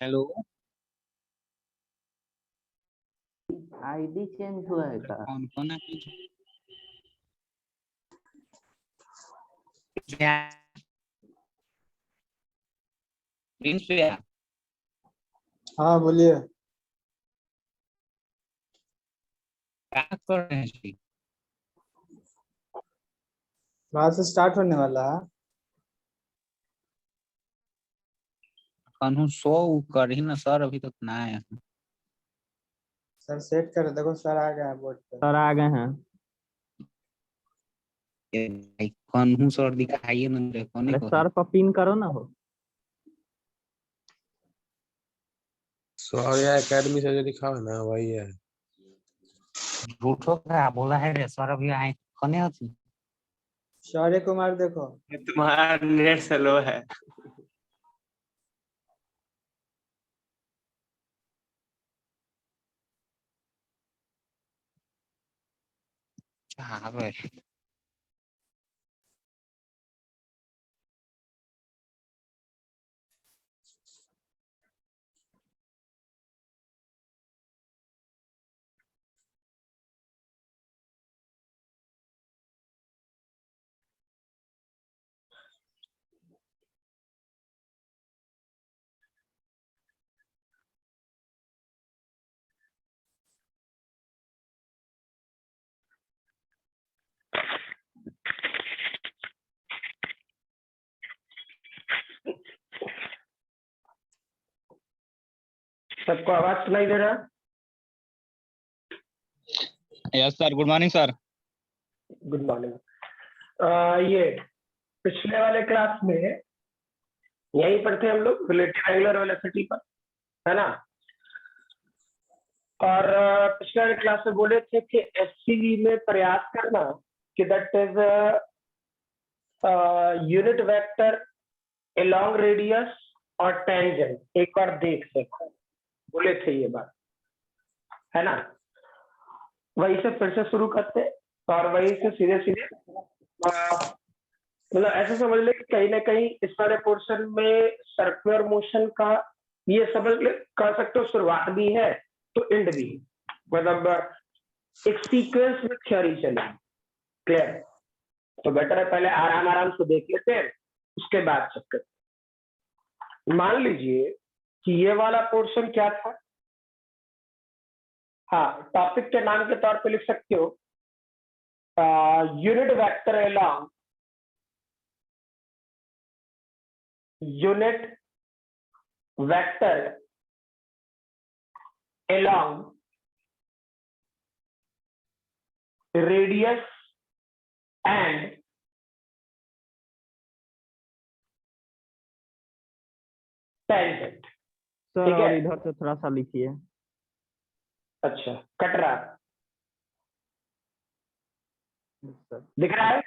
Hello. ID change हुआ है का? कौन कौन है? क्या प्रिंस भैया? हाँ बोलिए। क्या कर रहे हैं जी? क्लास स्टार्ट होने वाला है। कौन सो कर ही ना सर, अभी तक ना आए हैं। सर सेट कर देखो, सर आ गया है बोर्ड पे। सर आ गए हैं। कौन हूँ सर, दिखाइए ना मेरे को। नहीं अरे को सर पर पिन करो ना हो। सौर्या एकेडमी से जो लिखा है ना वही है। झूठो क्या बोला है रे सर, अभी आए कौन है? शौर्य कुमार देखो। तुम्हारा नेट स्लो है। हाँ भाई। सबको आवाज सुनाई दे रहा है? Yes sir, good morning sir. Good morning. ये पिछले वाले क्लास में यहीं पर थे हम लोग, रिलेटिव एंगुलर वेलोसिटी पर, है ना? और पिछले वाले क्लास में बोले थे कि एससीवी में प्रयास करना कि that is unit vector along radius और टेंजेंट। एक बार देख सकते बोले थे ये बात, है ना? वहीं से फिर से शुरू करते और वहीं से सीधे सीधे मतलब ऐसे समझ ले कि कहीं ना कहीं इस वाले पोर्शन में सर्कुलर मोशन का ये समझ ले, कर सकते हो, शुरुआत भी है तो एंड भी, मतलब एक सीक्वेंस में थ्योरी चले। क्लियर? तो बेटर है पहले आराम आराम से देख लेते हैं, उसके बाद चक्कर। मान लीजिए कि ये वाला पोर्शन क्या था? हाँ, टॉपिक के नाम के तौर पे लिख सकते हो unit vector along unit vector along radius and tangent। Sir ठीक और है? इधर से थोड़ा सा लिखिए। अच्छा, कट रहा सर दिख रहा है?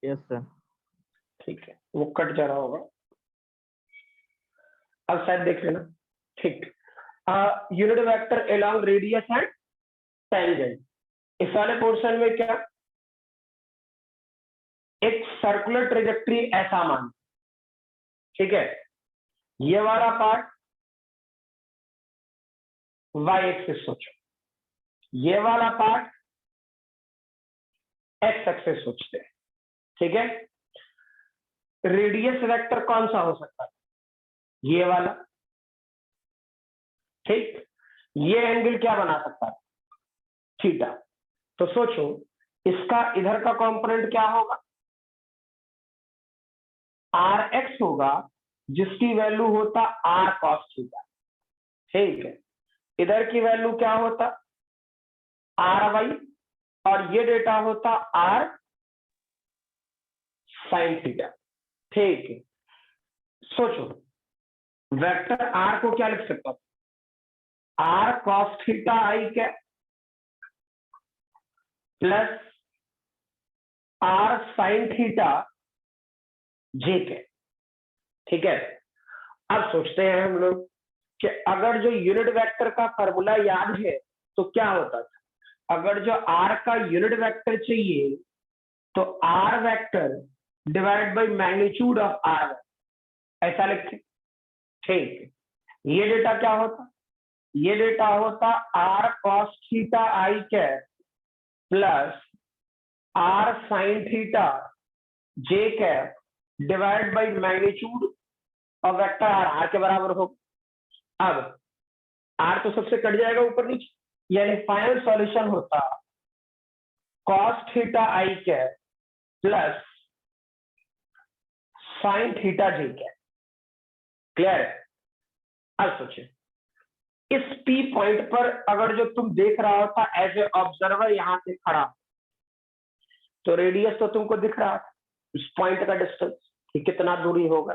Yes sir. ठीक है, वो कट जा रहा होगा, अब शायद देख लेना। ठीक। Unit vector along radius and tangent. इस वाले पोर्शन में क्या, एक सर्कुलर ट्रेजेक्ट्री ऐसा मान, ठीक है? ये वाला पार्ट वाई एक्सिस सोचो, ये वाला पार्ट एक्स एक्सिस सोचते हैं, ठीक है? रेडियस वेक्टर कौन सा हो सकता है? ये वाला। ठीक, ये एंगल क्या बना सकता है? थीटा। तो सोचो इसका इधर का कंपोनेंट क्या होगा? आर एक्स होगा, जिसकी वैल्यू होता आर कॉस थीटा। ठीक है, इधर की वैल्यू क्या होता? आर वाई, और ये डेटा होता आर साइन थीटा। ठीक है, सोचो वेक्टर आर को क्या लिख सकता हूं? आर कॉस थीटा आई क्या प्लस आर साइन थीटा जे के। ठीक है, अब सोचते हैं हम लोग कि अगर जो यूनिट वेक्टर का फॉर्मूला याद है तो क्या होता था? अगर जो आर का यूनिट वेक्टर चाहिए तो R vector divide by magnitude of R, ऐसा लिखते। ठीक, ये डेटा क्या होता, ये डेटा होता r cos theta I cap plus r sin theta J cap divide by magnitude और वेक्टर r के बराबर होगा। अब r तो सबसे कट जाएगा ऊपर नीचे, यानी फाइनल सॉल्यूशन होता cos थीटा आई कैप प्लस sin थीटा जे कैप। क्लियर है? अब सोचिए, इस P पॉइंट पर अगर जो तुम देख रहा होता एज ए ऑब्जर्वर यहां से खड़ा, तो रेडियस तो तुमको दिख रहा था, इस पॉइंट का डिस्टेंस कि कितना दूरी होगा,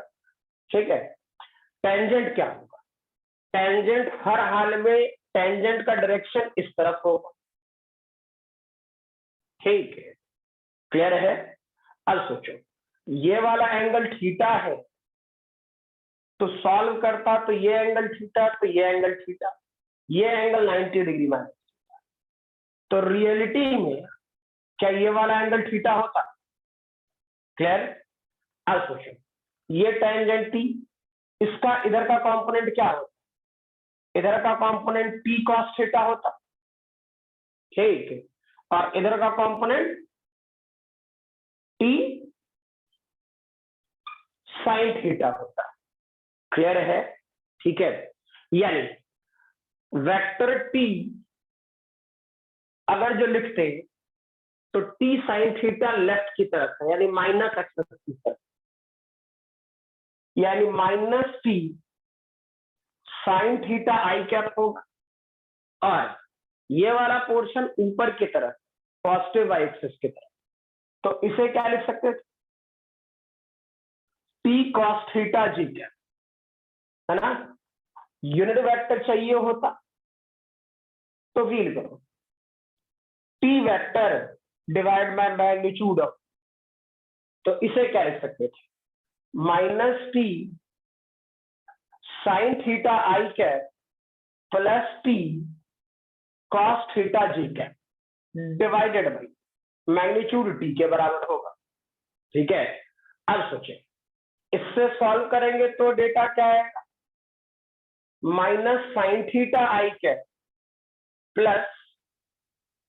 ठीक है। टेंजेंट क्या होगा, टेंजेंट हर हाल में टेंजेंट का डायरेक्शन इस तरफ होगा, ठीक है। क्लियर है? अब सोचो, ये वाला एंगल थीटा है, तो सॉल्व करता तो ये एंगल थीटा, तो ये एंगल थीटा, ये एंगल 90 डिग्री माइनस, तो रियलिटी में क्या ये वाला एंगल थीटा होता? क्लियर? अब सोचो, ये टेंजेंट थी, इसका इधर का कंपोनेंट क्या होता? इधर का कंपोनेंट p cos थीटा होता, ठीक है, और इधर का कंपोनेंट t sin थीटा होता। क्लियर है? ठीक है, यानी वेक्टर t अगर जो लिखते तो t sin थीटा लेफ्ट की तरफ है, यानी माइनस एक्स की तरफ, यानी माइनस t sin थीटा आई कैप होगा, और ये वाला पोर्शन ऊपर की तरफ पॉजिटिव वाई एक्सिस की तरफ, तो इसे क्या लिख सकते थे? p cos theta J cap, है ना। यूनिट वेक्टर चाहिए होता तो फील करो, t vector divide by magnitude of, तो इसे क्या लिख सकते थे? Minus t sine theta I cap plus t cos theta J cap divided by magnitude t के बराबर होगा, ठीक है। अब सोचें, इससे सॉल्व करेंगे तो डेटा क्या आएगा? माइनस साइन थीटा आई cap plus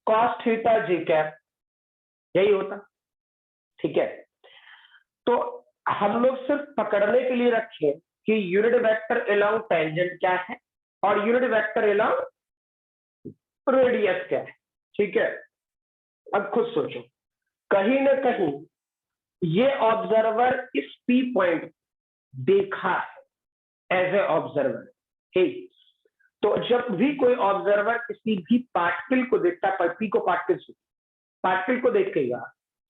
cos theta J cap, यही होता, ठीक है। तो हम लोग सिर्फ पकड़ने के लिए रखे कि यूनिट वेक्टर अलोंग टेंजेंट क्या है और यूनिट वेक्टर अलोंग रेडियस क्या है, ठीक है। अब खुद सोचो, कहीं ना कहीं ये ऑब्जर्वर इस P पॉइंट देखा है एज ए ऑब्जर्वर, ठीक। तो जब भी कोई ऑब्जर्वर किसी भी पार्टिकल को देखता है, P को पार्टिकल को देखेगा,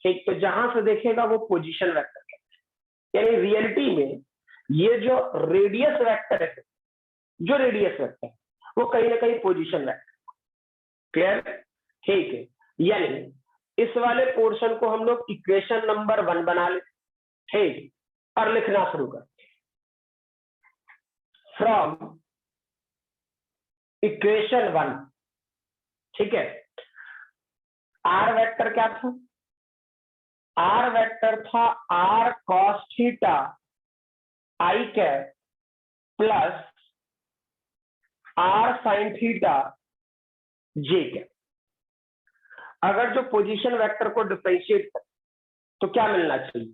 ठीक, तो जहां से देखेगा वो पोजीशन वेक्टर है, यानी रियलिटी में ये जो रेडियस वेक्टर है, जो रेडियस वेक्टर है वो कहीं ना कहीं पोजीशन वेक्टर। क्लियर? ठीक है, यानी इस वाले पोर्शन को हम लोग इक्वेशन नंबर 1 बना ले, ठीक, और लिखना शुरू करते हैं। फ्रॉम इक्वेशन 1, ठीक है। आर वेक्टर क्या था? आर वेक्टर था r cos थीटा आई cap plus r sin theta जे कैप। अगर जो पोजीशन वेक्टर को डिफरेंशिएट कर तो क्या मिलना चाहिए?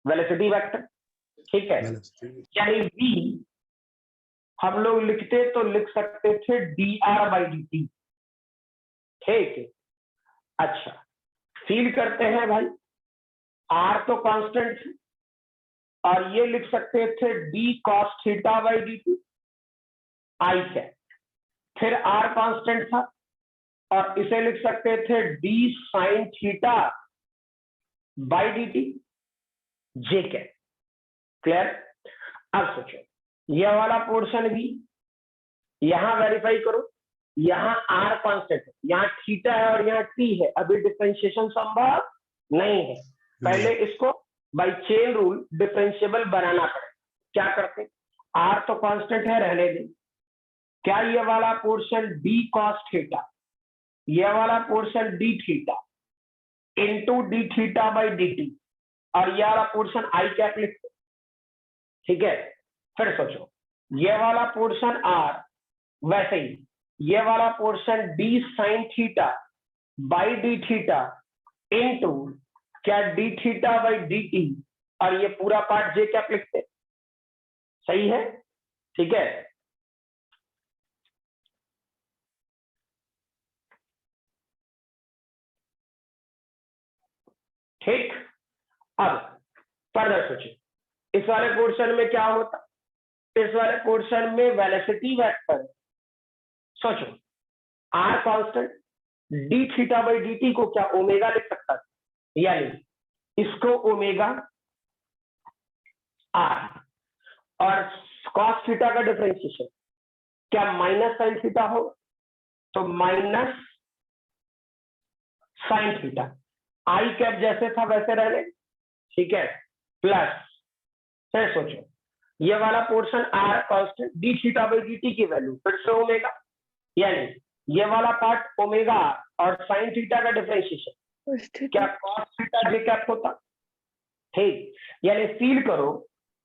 वेलोसिटी वेक्टर, ठीक है। यानी v हम लोग लिखते तो लिख सकते थे dr बाई dt, ठीक है। अच्छा, फील करते हैं भाई, r तो कांस्टेंट है और ये लिख सकते थे d cos theta by dt I cap, फिर r कांस्टेंट था और इसे लिख सकते थे d sin theta by dt J cap. Clear? अब सोचो, यह वाला पोर्शन भी यहां वेरीफाई करो, यहाँ r कांस्टेंट है, यहाँ थीटा है और यहाँ t है, अभी डिफरेंशिएशन संभव नहीं है। पहले इसको बाय चेन रूल डिफरेंशिएबल बनाना पड़ेगा। क्या करते? r तो कांस्टेंट है, रहने दें। क्या ये वाला पोर्शन d cos थीटा, ये वाला portion d theta into d theta by dt और ये वाला पोर्शन आई कैप लिखते, ठीक है। फिर सोचो, ये वाला पोर्शन आर, वैसे ही ये वाला portion d sine theta by d theta into क्या d theta by D t, और ये पूरा पार्ट जे कैप लिखते हैं। सही है, ठीक है। ठीक, अब फर्दर सोचिए, इस वाले पोर्शन में क्या होता, इस वाले पोर्शन में वेलोसिटी वेक्टर, सोचो R constant, D theta by D T को क्या ओमेगा लिख सकता था, यानी इसको ओमेगा आर, और कॉस थीटा का डिफरेंशिएशन क्या माइनस साइन थीटा हो, तो माइनस साइन थीटा, आई कैप जैसे था वैसे रहने, ठीक है, प्लस, फिर सोचो ये वाला portion R constant, D theta by D T की वैल्यू फिर से ओमेगा, यानी ये वाला पार्ट ओमेगा और साइन थीटा का डिफरेंशिएशन क्या कॉस थीटा जे कैप होता। ठीक, यानी फील करो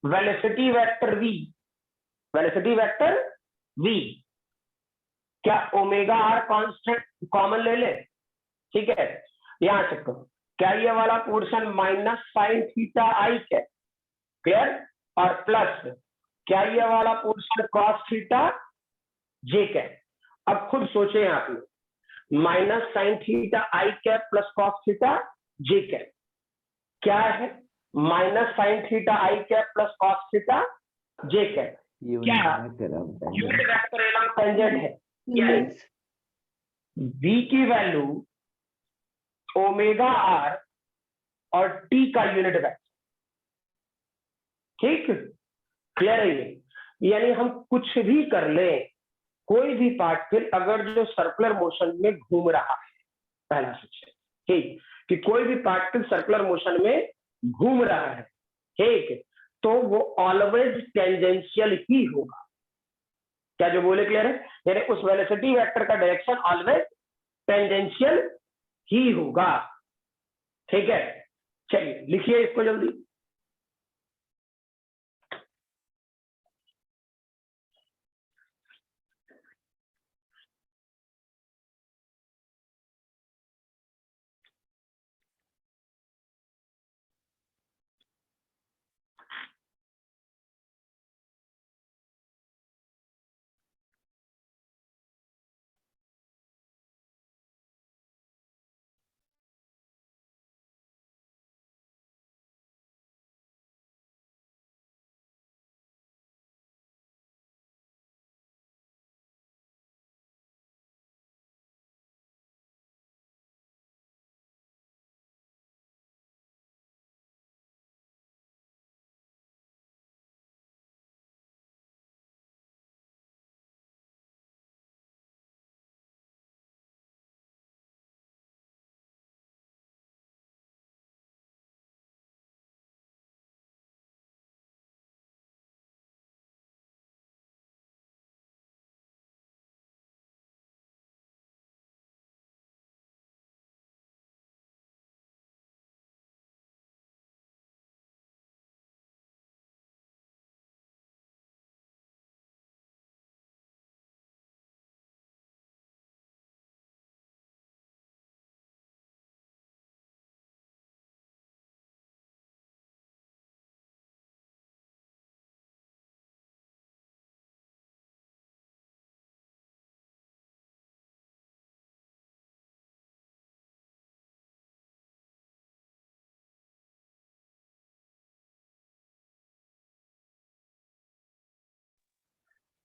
velocity vector V, velocity vector V क्या ओमेगा आर कांस्टेंट कॉमन ले ले, ठीक है, यहां से करो क्या ये वाला पोर्शन माइनस साइन थीटा आई है, क्लियर, और प्लस क्या ये वाला पोर्शन कॉस थीटा जे कैप। अब खुद सोचे यहाँ पे माइनस साइन थीटा आई कैप प्लस कॉस थीटा जे कैप क्या है, माइनस साइन थीटा आई कैप प्लस कॉस थीटा जे कैप क्या यूनिट वेक्टर एलॉन्ग टेंजेंट है, v की वैल्यू ओमेगा आर और t का यूनिट वेक्टर। ठीक, क्लियर है ये, यानी हम कुछ भी कर लें, कोई भी पार्टिकल अगर जो सर्कुलर मोशन में घूम रहा है, पहला सोचे, ठीक, कि कोई भी पार्टिकल सर्कुलर मोशन में घूम रहा है, ठीक, तो वो ऑलवेज टेंजेंशियल ही होगा। क्या जो बोले क्लियर है, यानी उस वेलोसिटी वेक्टर का डायरेक्शन ऑलवेज टेंजेंशियल ही होगा। ठीक है, चलिए लिखिए इसको जल्दी।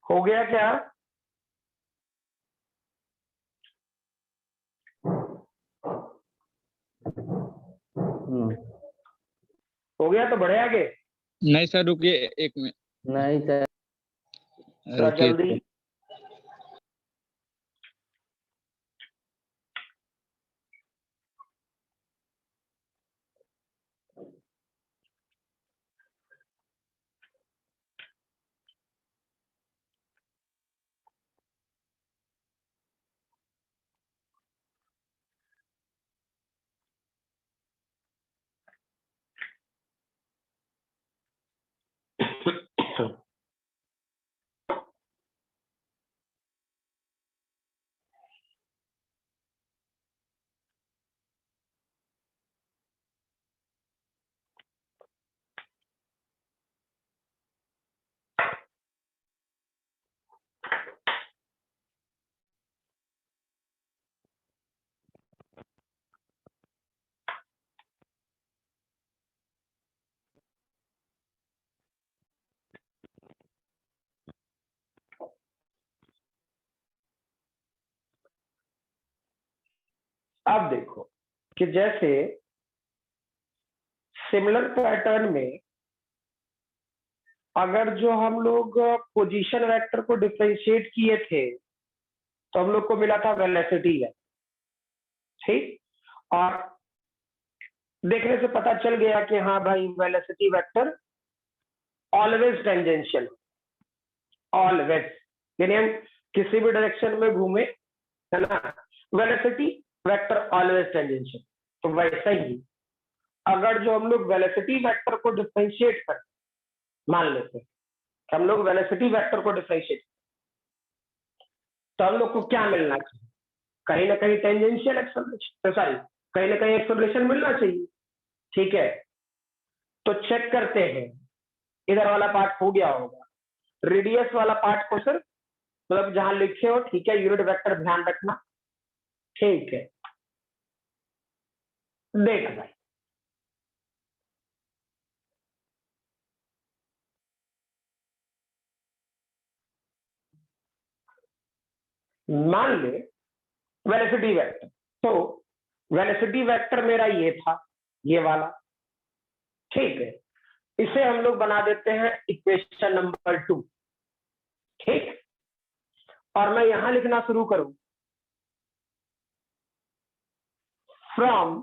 हो गया क्या? हो गया तो बढ़े आगे। नहीं सर रुकिए एक मिनट, नहीं सर, रुकिए जल्दी अब देखो कि जैसे सिमिलर पैटर्न में अगर जो हम लोग पोजीशन वेक्टर को डिफरेंशिएट किए थे तो हम लोग को मिला था वेलोसिटी वेक्टर, ठीक। और देखने से पता चल गया कि हाँ भाई velocity vector always tangential, always, यानी हम किसी भी डायरेक्शन में घूमे, है ना, वेलोसिटी वेक्टर ऑलवेज टेंजेंशियल। तो वैसा ही अगर जो हम लोग वेलोसिटी वेक्टर को डिफरेंशिएट कर, मान लेते हैं कि हम लोग वेलोसिटी वेक्टर को डिफरेंशिएट, तो हम लोग को क्या मिलना चाहिए, कहीं ना कहीं टेंजेंशियल एक्सेलरेशन, सॉरी कहीं ना कहीं एक्सेलरेशन मिलना चाहिए, ठीक है। तो चेक करते हैं, इधर वाला पार्ट हो गया होगा, रेडियस वाला पार्ट को सिर्फ मतलब जहां लिखे हो, ठीक है, यूनिट वेक्टर ध्यान रखना, ठीक है। देख भाई, मान ले वेलोसिटी वेक्टर, तो वेलोसिटी वेक्टर मेरा ये था, ये वाला, ठीक है। इसे हम लोग बना देते हैं इक्वेशन नंबर 2, ठीक। और मैं यहां लिखना शुरू करूं, फ्रॉम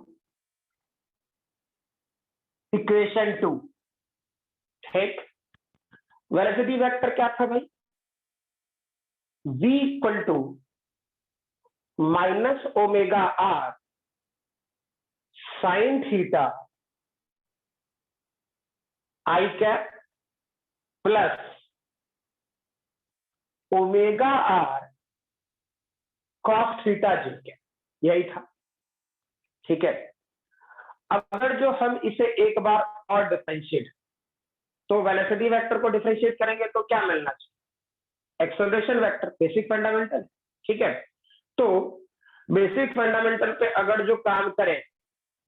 इक्वेशन 2, ठीक। वेलोसिटी वेक्टर क्या था भाई, v equal to minus omega R sine theta I cap plus omega R cos theta J cap, यही था, ठीक है। अब अगर जो हम इसे एक बार और डिफरेंशिएट, तो वेलोसिटी वेक्टर को डिफरेंशिएट करेंगे तो क्या मिलना चाहिए, एक्सेलरेशन वेक्टर, बेसिक फंडामेंटल, ठीक है। तो बेसिक फंडामेंटल पे अगर जो काम करें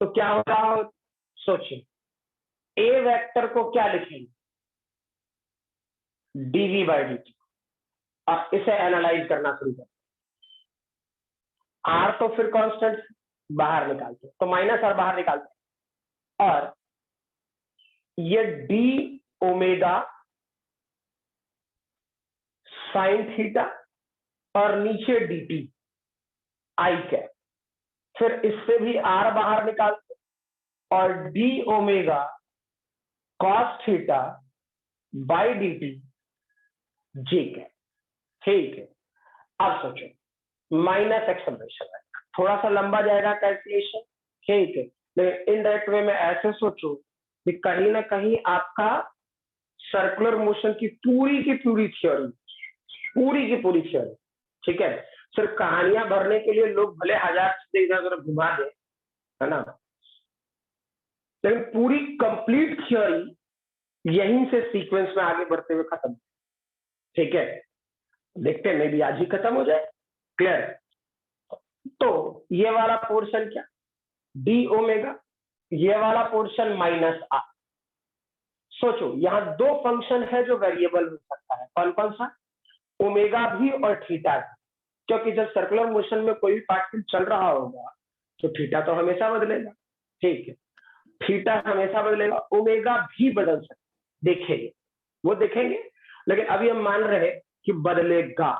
तो क्या हो रहा हो, सोचिए, ए वेक्टर को क्या लिखेंगे, डीवी बाई डी टी, और इसे एनालाइज करना शुरू करें। आर तो फिर कांस्टेंट बाहर निकालते, तो माइनस आर बाहर निकालते, और ये डी ओमेगा साइन थीटा और नीचे dt आई कैप, फिर इससे भी आर बाहर निकालते और d omega cos theta by dt J cap, ठीक है। अब सोचो माइनस एक्सेलरेशन, थोड़ा सा लंबा जाएगा कैलकुलेशन, ठीक है, लेकिन इनडायरेक्ट वे में ऐसे सोचो कि कहीं ना कहीं आपका सर्कुलर मोशन की पूरी थ्योरी, पूरी की पूरी थ्योरी, ठीक है, सिर्फ कहानियां भरने के लिए लोग भले 1000 चीजें इधर उधर घुमा दे, है ना, लेकिन पूरी कंप्लीट थ्योरी यहीं से सीक्वेंस में आगे बढ़ते हुए खत्म, ठीक है। देखते हैं, मे भी आज ही खत्म हो जाए, क्लियर। तो ये वाला पोर्शन क्या, डी ओमेगा, ये वाला पोर्शन माइनस आर। सोचो यहां दो फंक्शन है जो वेरिएबल हो सकता है, कौन कौन सा, ओमेगा भी और थीटा भी, क्योंकि जब सर्कुलर मोशन में कोई भी पार्टिकल चल रहा होगा तो थीटा तो हमेशा बदलेगा, ठीक है, थीटा हमेशा बदलेगा, ओमेगा भी बदल सकता, देखेंगे, वो देखेंगे, लेकिन अभी हम मान रहे कि बदलेगा,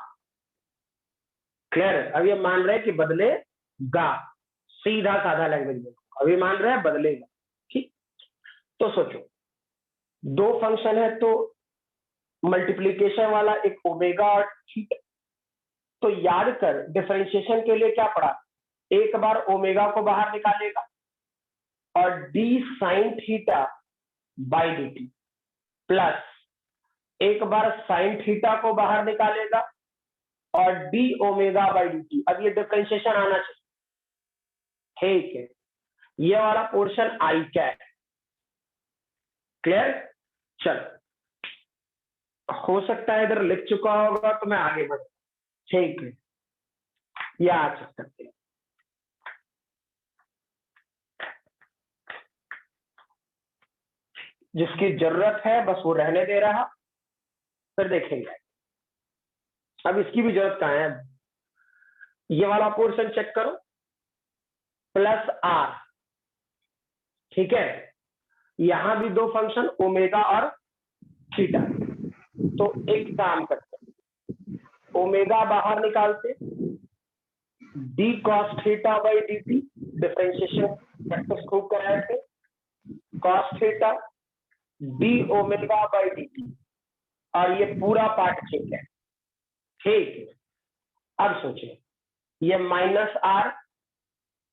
क्लियर है, अभी हम मान रहे हैं कि बदलेगा, सीधा साधा लैंग्वेज में अभी मान रहे हैं बदलेगा, ठीक। तो सोचो दो फंक्शन है, तो मल्टीप्लीकेशन वाला एक ओमेगा और थीटा, तो याद कर डिफरेंशिएशन के लिए क्या पड़ा, एक बार ओमेगा को बाहर निकालेगा और D sine theta by dt plus एक बार साइन थीटा को बाहर निकालेगा और डी ओमेगा बाई dt। अब ये डिफरेंशिएशन आना चाहिए, ठीक है, ये वाला पोर्शन आई कैप, क्लियर। चलो, हो सकता है इधर लिख चुका होगा तो मैं आगे बढ़, ठीक है, या आ सकते हैं, जिसकी जरूरत है बस वो रहने दे रहा, फिर देखेंगे। अब इसकी भी जरूरत कहाँ है, ये वाला पोर्शन चेक करो, प्लस आर, ठीक है। यहां भी दो फंक्शन ओमेगा और थीटा, तो एक काम करते हैं, ओमेगा बाहर निकालते, D cos theta by D T, differentiation practice खूब कराए थे, cos theta D omega by D t, और ये पूरा पार्ट ठीक है, ठीक है। अब सोचिए ये माइनस आर,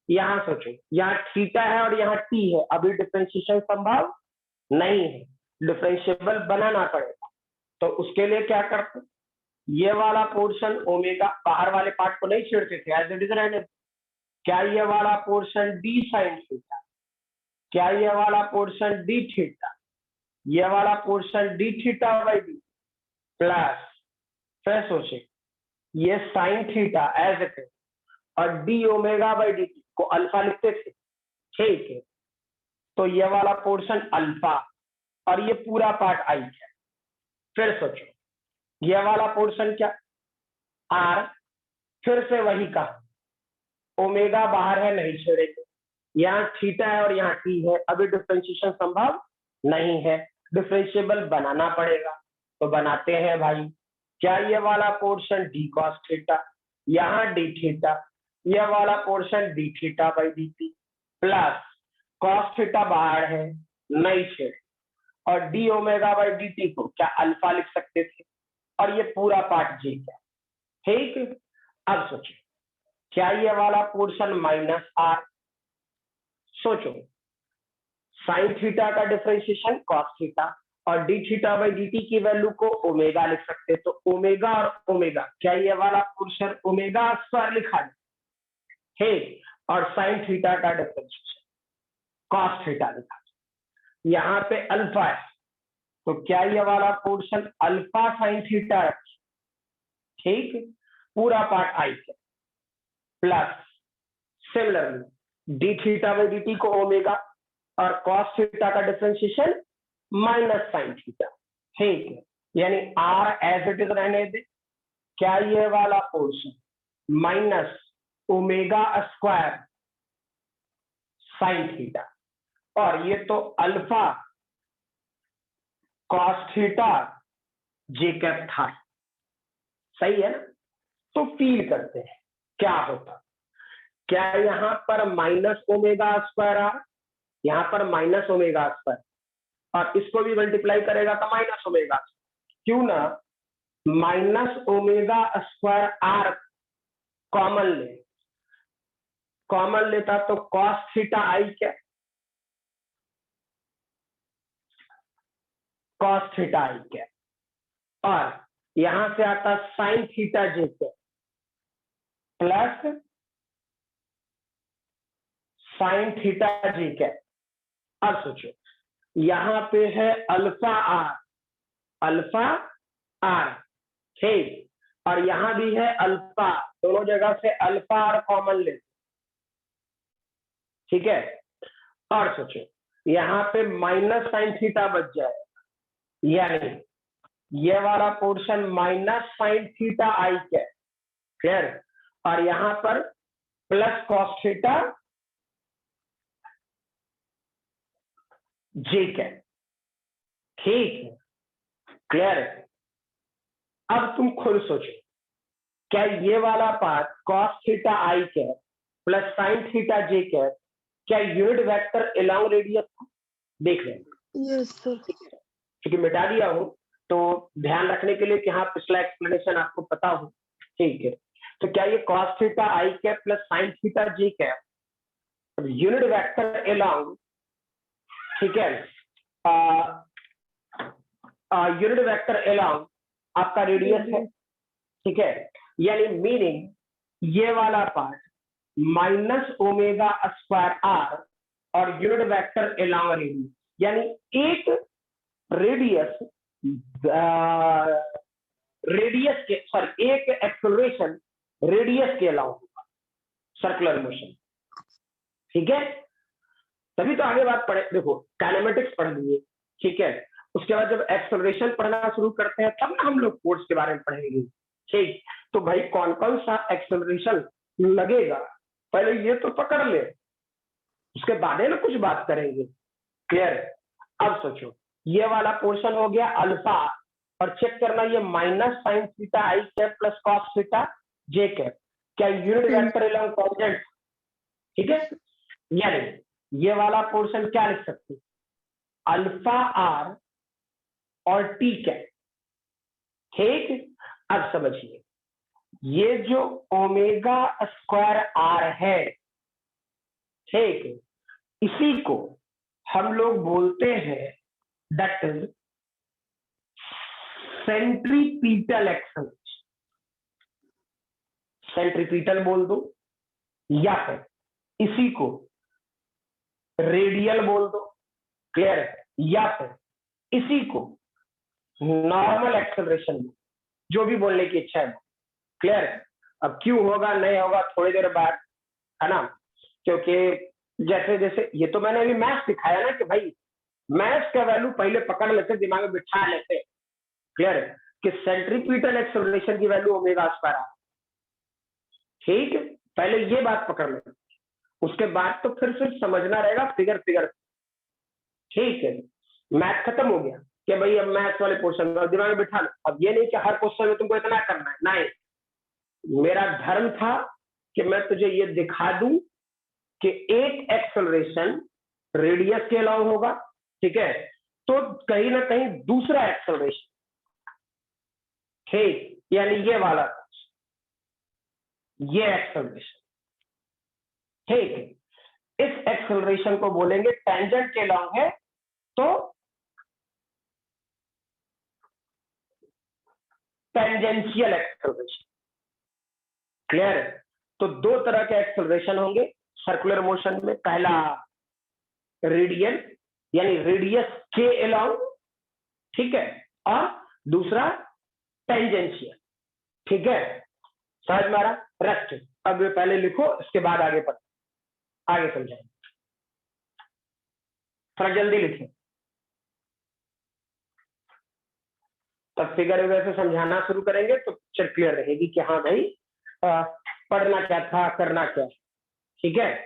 यहां सोचो यहाँ थीटा है और यहाँ टी है, अभी डिफरेंशिएशन संभव नहीं है, डिफरेंशिएबल बनाना पड़ेगा। तो उसके लिए क्या करते, ये वाला पोर्शन ओमेगा, बाहर वाले पार्ट को नहीं छेड़ते थे, एज इट इज रहने। क्या ये वाला पोर्शन डी साइन थीटा, क्या ये वाला पोर्शन डी थीटा, ये वाला portion d theta by d plus, फिर सोचे ये sine theta as it is, और d omega by D T को अल्फा लिखते थे, ठीक है। तो ये वाला पोर्शन अल्फा और ये पूरा पार्ट आई है। फिर सोचो ये वाला पोर्शन क्या, आर, फिर से वही कहा, ओमेगा बाहर है नहीं छेड़ेंगे, यहाँ थीटा है और यहाँ टी है, अभी डिफरेंशिएशन संभव नहीं है, डिफरेंशिएबल बनाना पड़ेगा। तो बनाते हैं भाई, क्या ये वाला पोर्शन डी कॉस थीटा, यहाँ डी थीटा, यह वाला portion d theta by D T plus cos theta बाहर है नहीं छेड़े, और d omega by D T को क्या अल्फा लिख सकते थे, और ये पूरा पार्ट जी है, ठीक। अब सोचो क्या ये वाला पोर्शन माइनस आर, सोचो साइन थीटा का डिफरेंशिएशन कॉस थीटा, और D theta by D T की वैल्यू को ओमेगा लिख सकते, तो ओमेगा और ओमेगा, क्या ये वाला पोर्शन ओमेगा स्क्वायर लिखा है, ठीक, और साइन थीटा का डिफरेंशिएशन कॉस थीटा लिखा, यहाँ पे अल्फा है, तो क्या ये वाला पोर्शन अल्फा साइन थीटा है, ठीक, पूरा पार्ट आई है, plus similarly D theta by D T को ओमेगा और कॉस थीटा का डिफरेंशिएशन माइनस साइन थीटा, ठीक है। यानी आर एज इट इज रहने दे, क्या ये वाला portion minus omega square sine theta, और ये तो अल्फा कॉस थीटा जे कैप था, सही है ना। तो फील करते हैं क्या होता, क्या यहां पर माइनस ओमेगा स्क्वायर आ, यहां पर माइनस ओमेगा स्क्वायर, और इसको भी मल्टीप्लाई करेगा तो माइनस ओमेगा, क्यों ना minus omega square R common ले, कॉमन लेता तो कॉस थीटा आई क्या, कॉस थीटा आई क्या, और यहां से आता साइन थीटा जे क्या प्लस साइन थीटा जे क्या। अब सोचो यहां पे है अल्फा आर, ठीक, और यहां भी है अल्फा, दोनों जगह से अल्फा आर कॉमन ले, ठीक है। और सोचो यहां पे माइनस साइन थीटा बच जाएगा, यानी ये वाला पोर्शन माइनस साइन थीटा आई क्या, क्लियर, और यहां पर प्लस कॉस थीटा जे क्या, ठीक है, क्लियर है। अब तुम खुद सोचो क्या ये वाला पार्ट कॉस थीटा आई क्या प्लस साइन थीटा जे क्या, क्या यूनिट वेक्टर अलोंग रेडियस था, देख लें। Yes sir. क्योंकि मिटा दिया हूं तो ध्यान रखने के लिए कि हाँ पिछला एक्सप्लेनेशन आपको पता हो, ठीक है। तो क्या ये कॉस थीटा आई कैप प्लस साइन थीटा जे कैप यूनिट वेक्टर अलोंग, ठीक है, यूनिट वेक्टर अलोंग आपका रेडियस है, ठीक है। यानी मीनिंग ये वाला part minus omega square R और यूनिट वेक्टर अलोंग रेडियस, यानी एक रेडियस के सॉरी एक एक्सेलरेशन रेडियस के अलाउंग होगा, सर्कुलर मोशन, ठीक है। तभी तो आगे बात पढ़े, देखो काइनेमेटिक्स पढ़ लिए, ठीक है, उसके बाद जब एक्सेलरेशन पढ़ना शुरू करते हैं तब ना हम लोग फोर्स के बारे में पढ़ेंगे, ठीक। तो भाई कौन कौन सा एक्सेलरेशन लगेगा पहले ये तो पकड़ ले, उसके बाद है ना कुछ बात करेंगे। क्लियर? अब सोचो, ये वाला पोर्शन हो गया अल्फा, और चेक करना ये माइनस साइन थीटा आई कैप प्लस कॉस थीटा जे कैप, क्या यूनिट वेक्टर एलॉन्ग टॉन्जेंट? ठीक है, यानी ये वाला पोर्शन क्या लिख सकते हैं, अल्फा आर और टी कैप। ठीक, अब समझिए, ये जो ओमेगा स्क्वायर आर है, ठीक, इसी को हम लोग बोलते हैं that is centripetal acceleration. Centripetal बोल दो, या फिर इसी को रेडियल बोल दो। क्लियर? या फिर इसी को नॉर्मल एक्सेलरेशन, जो भी बोलने की इच्छा है। क्लियर? अब क्यों होगा नहीं होगा थोड़ी देर बाद, है ना, क्योंकि जैसे जैसे ये तो मैंने अभी मैथ्स सिखाया ना कि भाई मैथ्स का वैल्यू पहले पकड़ लेते, दिमाग में बिठा लेते। क्लियर? कि सेंट्रीपिटल एक्सेलरेशन की वैल्यू ओमेगा स्क्वायर आर। ठीक, पहले ये बात पकड़ लेते, उसके बाद तो फिर सिर्फ समझना रहेगा फिगर फिगर। ठीक है, मैथ खत्म हो गया कि भाई अब मैथ्स वाले पोर्शन में दिमाग में बिठा लो। अब ये नहीं कि हर क्वेश्चन में तुमको इतना करना है, नहीं, मेरा धर्म था कि मैं तुझे ये दिखा दूं कि एक एक्सेलरेशन रेडियस के अलाउ होगा, ठीक है, तो कहीं ना कहीं दूसरा एक्सेलरेशन, ठीक, यानी ये वाला, ये एक्सेलरेशन, ठीक है, इस एक्सेलरेशन को बोलेंगे टेंजेंट के अलाउ है, तो टेंजेंशियल एक्सेलरेशन। क्लियर? तो दो तरह के एक्सेलरेशन होंगे सर्कुलर मोशन में, पहला रेडियल यानी रेडियस के अलाउंग, ठीक है, और दूसरा टेंजेंशियल। ठीक है, समझ में आ रहा? रेस्ट अब पहले लिखो, इसके बाद आगे पढ़ो, आगे समझाएंगे, थोड़ा जल्दी लिखें, तब फिगर वगैरह से समझाना शुरू करेंगे तो पिक्चर क्लियर रहेगी कि हाँ भाई पढ़ना क्या था, करना क्या। ठीक है,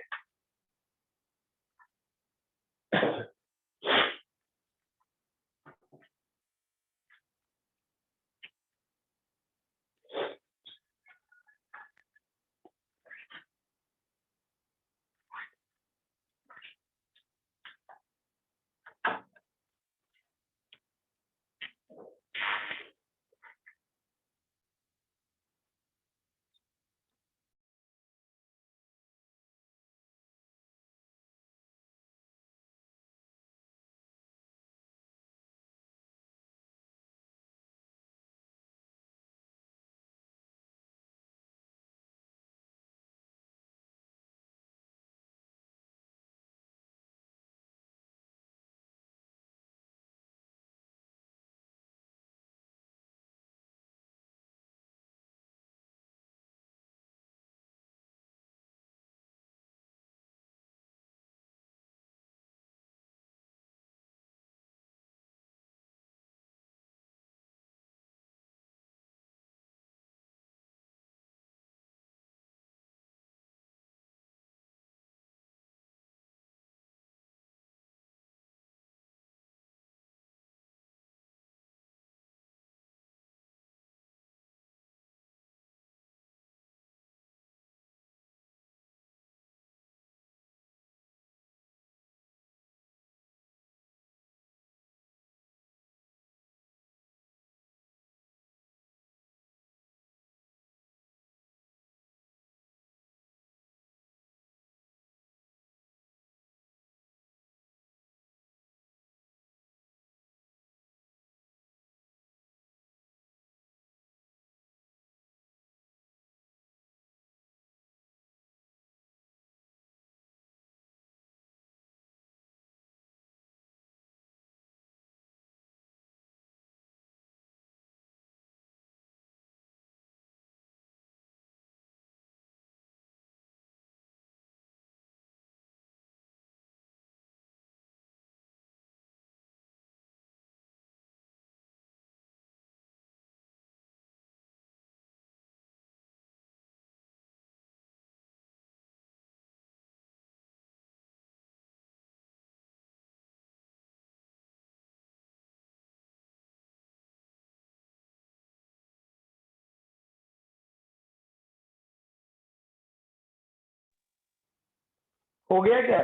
हो गया क्या?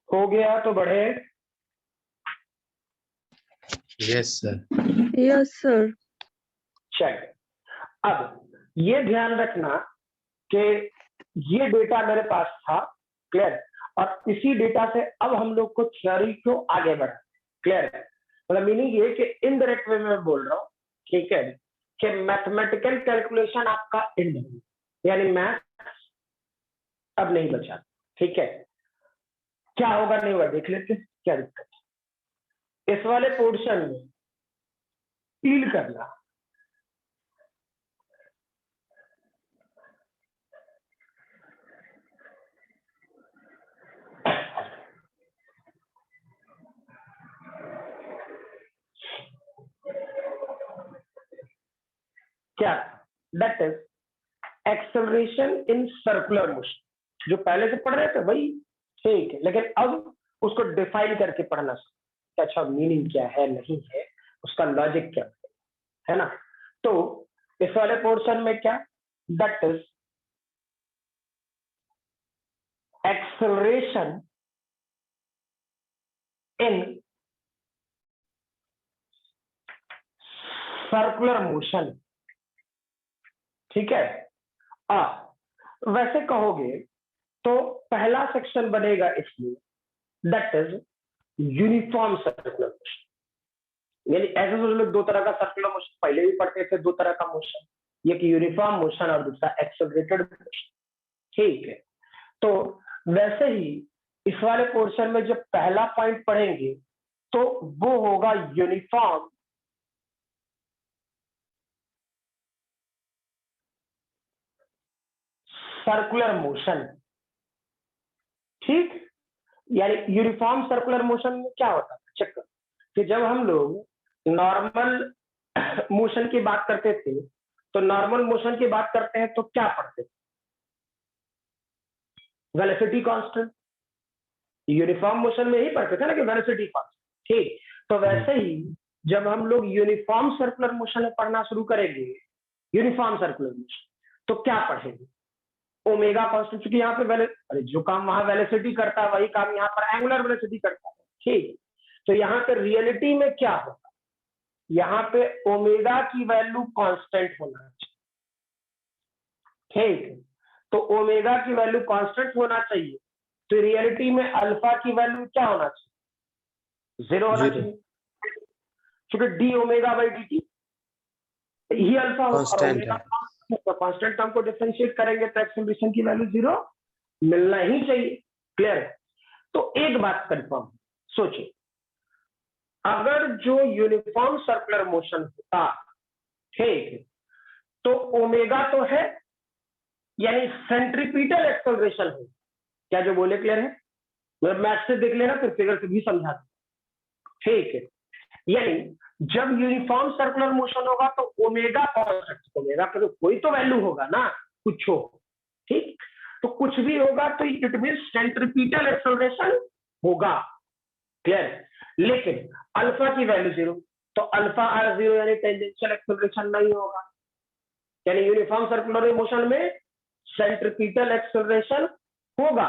हो गया तो बढ़े। Yes sir. Yes sir. चलिए, अब ये ध्यान रखना कि ये डेटा मेरे पास था, क्लियर, और इसी डेटा से अब हम लोग को थ्योरी को आगे बढ़ा, क्लियर है? मतलब मीनिंग ये कि इनडायरेक्ट वे में बोल रहा हूँ, ठीक है, कि मैथमेटिकल कैलकुलेशन आपका एंड है, यानी मैथ अब नहीं बचा, ठीक है? क्या होगा नहीं होगा देख लेते, क्या दिक्कत है इस वाले पोर्शन में डील करना। क्या? That is acceleration in circular motion, जो पहले से पढ़ रहे थे वही, ठीक है, लेकिन अब उसको डिफाइन करके पढ़ना कि अच्छा मीनिंग क्या है, नहीं है, उसका लॉजिक क्या है ना? तो इस वाले पोर्शन में क्या? That is acceleration in circular motion, ठीक है? वैसे कहोगे तो पहला सेक्शन बनेगा इसमें, that is uniform circular motion, यानी ऐसे समझ लो दो तरह का सर्कुलर मोशन पहले भी पढ़ते थे, दो तरह का मोशन, एक यूनिफॉर्म मोशन और दूसरा एक्सेलरेटेड मोशन, ठीक है? तो वैसे ही इस वाले पोर्शन में जब पहला पॉइंट पढ़ेंगे तो वो होगा यूनिफॉर्म सर्कुलर मोशन, ठीक? यानी यूनिफॉर्म सर्कुलर मोशन में क्या होता है, चेक करो कि जब हम लोग नॉर्मल मोशन की बात करते थे, तो नॉर्मल मोशन की बात करते हैं तो क्या पढ़ते थे? Velocity constant. यूनिफॉर्म मोशन में ही पढ़ते थे ना कि वेलोसिटी कांस्टेंट, ठीक? तो वैसे ही जब हम लोग यूनिफॉर्म सर्कुलर मोशन में पढ़ना शुरू करेंगे, यूनिफॉर्म सर्कुलर मोशन, तो क्या पढ़ेंगे? ओमेगा कांस्टेंट, क्योंकि यहाँ पे अरे जो काम वहां वेलोसिटी करता है वही काम यहाँ पर एंगुलर वेलोसिटी करता है, ठीक? तो यहाँ पे रियलिटी में क्या होगा, यहाँ पे ओमेगा की वैल्यू कांस्टेंट होना चाहिए, ठीक? तो ओमेगा की वैल्यू कांस्टेंट होना चाहिए, तो रियलिटी में अल्फा की वैल्यू क्या होना चाहिए? 0 होना चाहिए, क्योंकि D omega by D T he alpha constant है। तो कांस्टेंट टर्म को डिफरेंशिएट करेंगे तो एक्सेलरेशन की वैल्यू 0 मिलना ही चाहिए, क्लियर है? तो एक बात कंफर्म, सोचिए, अगर जो यूनिफॉर्म सर्कुलर मोशन होता, ठीक, तो ओमेगा तो है, यानी सेंट्रीपिटल एक्सेलरेशन है, क्या जो बोले क्लियर है? मतलब मैथ से देख लेना, फिर फिगर से भी समझा, ठीक है? यानी जब यूनिफॉर्म सर्कुलर मोशन होगा तो ओमेगा कांस्टेंट, ओमेगा का तो कोई तो वैल्यू होगा ना, कुछ हो, ठीक? तो कुछ भी होगा तो इट मीन सेंट्रीपिटल एक्सेलरेशन होगा, क्लियर? लेकिन अल्फा की वैल्यू 0, तो अल्फा आर 0 यानी टेंजेंशियल एक्सेलरेशन नहीं होगा, यानी यूनिफॉर्म सर्कुलर मोशन में सेंट्रीपिटल एक्सेलरेशन होगा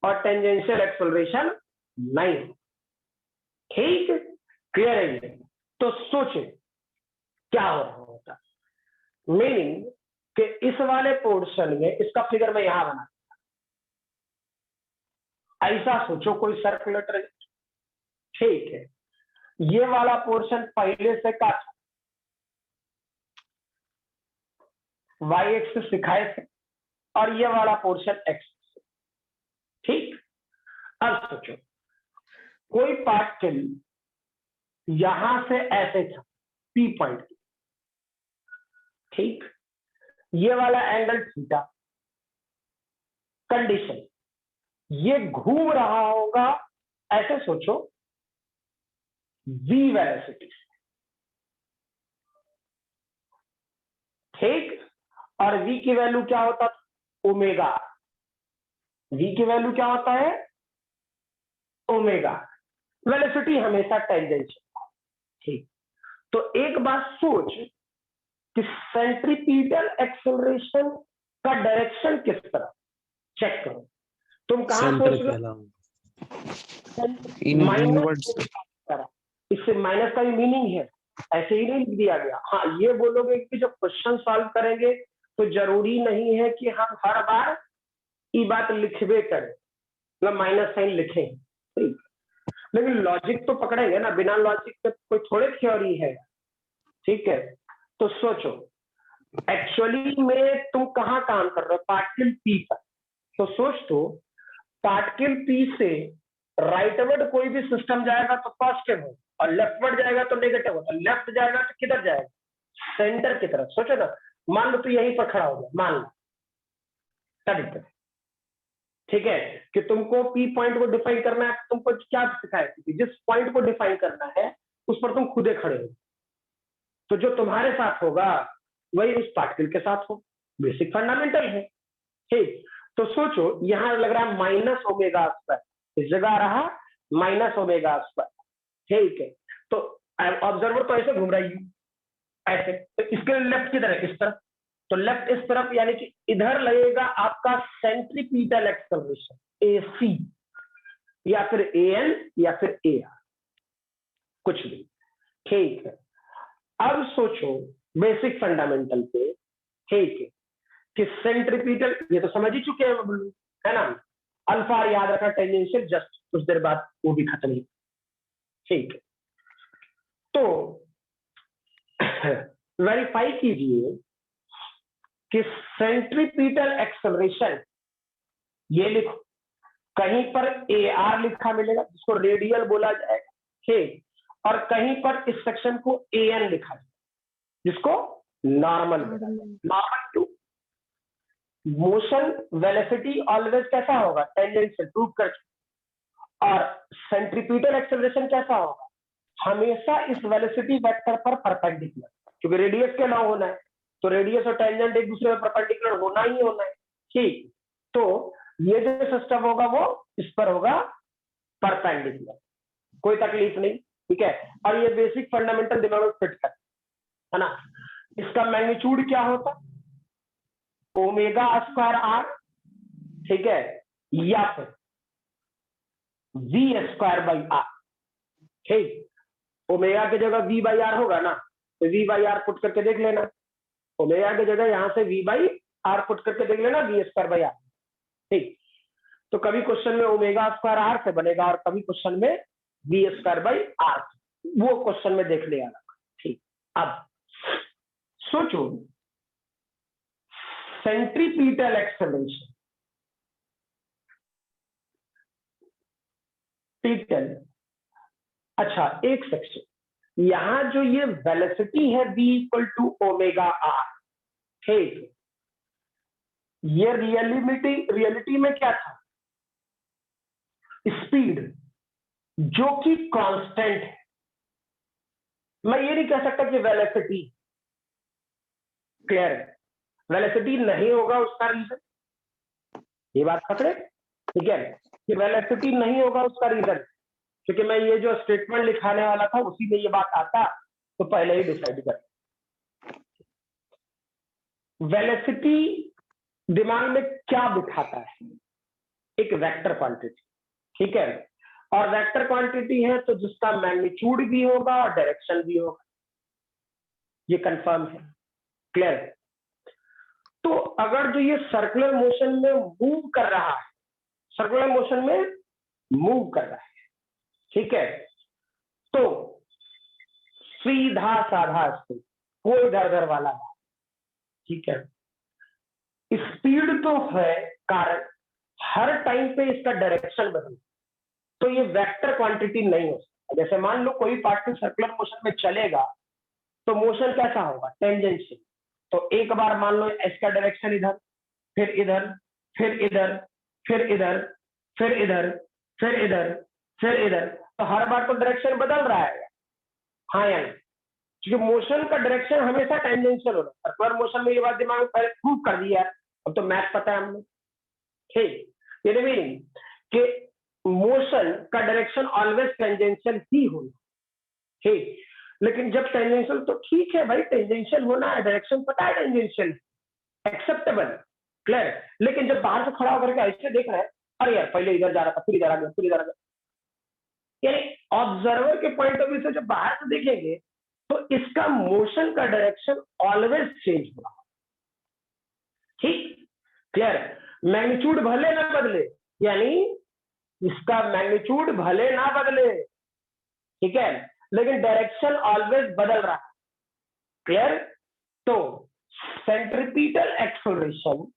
और टेंजेंशियल एक्सेलरेशन नहीं, ठीक? क्लियर है ये? तो सोचे क्या हो रहा होता, मीनिंग कि इस वाले पोर्शन में इसका फिगर मैं यहां बना, ऐसा सोचो कोई सर्कुलर ट्रेजेक्टरी, ठीक है? ये वाला पोर्शन पहले से का वाई एक्सिस दिखाए थे और ये वाला पोर्शन एक्स, ठीक? अब सोचो कोई पार्टिकल यहां से ऐसे था पी पॉइंट, ठीक? ये वाला एंगल थीटा, कंडीशन ये घूम रहा होगा, ऐसे सोचो v वेलोसिटी, ठीक, और v की वैल्यू क्या होता था, ओमेगा। v की वैल्यू क्या होता है, ओमेगा। वेलोसिटी हमेशा टेंजेंशियल। ठीक, तो एक बात सोच कि सेंट्रीपिटल एक्सेलरेशन का डायरेक्शन किस तरह, चेक करो। तुम कहां सेंटर सोच पे रहे अलाउ। इन माइनस इनवर्ड्स इससे माइनस का भी मीनिंग है, ऐसे ही नहीं दिया गया। हाँ, ये बोलोगे कि जब क्वेश्चन सॉल्व करेंगे तो जरूरी नहीं है कि हम हर बार ये बात लिखवे करें, मतलब माइनस साइन लिखें, ठीक, लेकिन लॉजिक तो पकड़ेंगे ना, बिना लॉजिक के कोई थोड़े थ्योरी है। ठीक है, तो सोचो एक्चुअली में तुम कहाँ काम कर रहे हो, पार्टिकल पी पर। तो सोच तो पार्टिकल पी से राइटवर्ड कोई भी सिस्टम जाएगा तो पॉजिटिव हो, और लेफ्टवर्ड जाएगा तो नेगेटिव हो। तो लेफ्ट जाएगा तो किधर जाएगा, सेंटर की तरफ। सोचो ना, मान लो तो यहीं पर खड़ा हो गया, मान लो तरीके। ठीक है, कि तुमको पी पॉइंट को डिफाइन करना है, तुमको क्या सिखाया, जिस पॉइंट को डिफाइन करना है उस पर तुम खुदे खड़े हो, तो जो तुम्हारे साथ होगा वही उस पार्टिकल के साथ हो। बेसिक फंडामेंटल है। ठीक, तो सोचो यहां लग रहा है माइनस ओमेगा स्क्वायर, इस जगह रहा माइनस ओमेगा स्क्वायर। ठीक है, तो ऑब्जर्वर तो ऐसे घूम रहा है ऐसे, तो इसके लेफ्ट की तरफ, इस तरफ, तो लेफ्ट इस तरफ, यानी कि इधर लगेगा आपका सेंट्रीपिटल एक्सेलरेशन AC, या फिर AN या फिर AR, कुछ भी। ठीक है, अब सोचो बेसिक फंडामेंटल पे, ठीक है, कि सेंट्रीपिटल, ये तो समझ ही चुके हैं बबलू, है ना। अल्फा याद रखा, टेंजेंशियल, जस्ट कुछ देर बाद वो भी खत्म ही। ठीक है, तो वेरीफाई कीजिए कि सेंट्रीपिटल एक्सेलरेशन, ये लिखो, कहीं पर AR लिखा मिलेगा जिसको रेडियल बोला जाएगा, ठीक, और कहीं पर इस सेक्शन को AN लिखा जाएगा जिसको normal. Normal to motion velocity always कैसा होगा, टेंजेंशियल, प्रूव कर। और सेंट्रीपिटल एक्सेलरेशन कैसा होगा, हमेशा इस वेलोसिटी वेक्टर पर परपेंडिकुलर, क्योंकि रेडियस के लॉ होना है, तो रेडियस और टेंजेंट एक दूसरे पर परपेंडिकुलर होना ही होना है। ठीक, तो ये जो सिस्टम होगा वो इस पर होगा परपेंडिकुलर, कोई तकलीफ नहीं। ठीक है, और ये बेसिक फंडामेंटल दिमाग में फिट कर, है ना। इसका मैग्नीट्यूड क्या होता, ओमेगा स्क्वायर R, ठीक है, या फिर V स्क्वायर बाई R। ठीक, ओमेगा की जगह V बाई R होगा ना, तो V बाई R पुट करके देख लेना, ओमेगा की जगह यहां से V बाई R पुट करके देख लेना, V स्क्वायर बाई R। ठीक, तो कभी क्वेश्चन में ओमेगा स्क्वायर R से बनेगा और कभी क्वेश्चन में V स्क्वायर बाई R, वो क्वेश्चन में देख लिया। ठीक, अब सोचो सेंट्रीपिटल एक्सेलरेशन, पीटल, अच्छा एक सेक्शन, यहां जो ये वेलोसिटी है V equal to omega R, ठीक, ये रियलिटी में क्या था, स्पीड, जो कि कांस्टेंट है। मैं ये नहीं कह सकता कि वेलोसिटी, क्लियर है, वेलोसिटी नहीं होगा उसका रीजन, ये बात पकड़े, ठीक है, कि वेलोसिटी नहीं होगा उसका रीजन, क्योंकि मैं ये जो स्टेटमेंट लिखाने वाला था उसी में ये बात आता तो पहले ही डिसाइड कर। वेलोसिटी दिमाग में क्या बिठाता है, एक वेक्टर क्वांटिटी, ठीक है, और वेक्टर क्वांटिटी है तो जिसका मैग्नीट्यूड भी होगा और डायरेक्शन भी होगा, ये कंफर्म है, क्लियर। तो अगर जो ये सर्कुलर मोशन में मूव कर रहा है, सर्कुलर मोशन में मूव कर रहा है, ठीक है, तो सीधा साधा स्पीड, कोई इधर उधर वाला बात, ठीक है। स्पीड तो है, कारण हर टाइम पे इसका डायरेक्शन बदल, तो ये वेक्टर क्वांटिटी नहीं हो सकता। जैसे मान लो कोई पार्टिकल सर्कुलर मोशन में चलेगा तो मोशन कैसा होगा, टेंजेंशियल, तो एक बार मान लो इसका डायरेक्शन इधर, फिर इधर, फिर इधर, फिर इधर, फिर इधर, फिर इधर, फिर इधर, तो हर बार तो डायरेक्शन बदल रहा है, हाँ या नहीं, क्योंकि मोशन का डायरेक्शन हमेशा टेंजेंशियल होता है। सर्कुलर मोशन में ये बात दिमाग में पहले प्रूव कर दिया है, अब तो मैथ पता है हमने। ठीक, ये मीनिंग कि मोशन का डायरेक्शन ऑलवेज टेंजेंशियल ही होना। ठीक, लेकिन जब टेंजेंशियल तो ठीक है भाई, टेंजेंशियल होना है, डायरेक्शन पता है टेंजेंशियल, एक्सेप्टेबल, क्लियर। लेकिन जब बाहर से खड़ा होकर के ऐसे देख रहे हैं, अरे यार पहले इधर जा रहा था, फिर इधर आ गया, फिर इधर आ गया, यानी ऑब्जर्वर के पॉइंट ऑफ व्यू से जब बाहर से देखेंगे तो इसका मोशन का डायरेक्शन ऑलवेज चेंज होगा। ठीक, क्लियर। मैग्नीट्यूड भले ना बदले, यानी इसका मैग्नीट्यूड भले ना बदले, ठीक है, लेकिन डायरेक्शन ऑलवेज बदल रहा है, क्लियर। तो सेंट्रीपिटल एक्सेलरेशन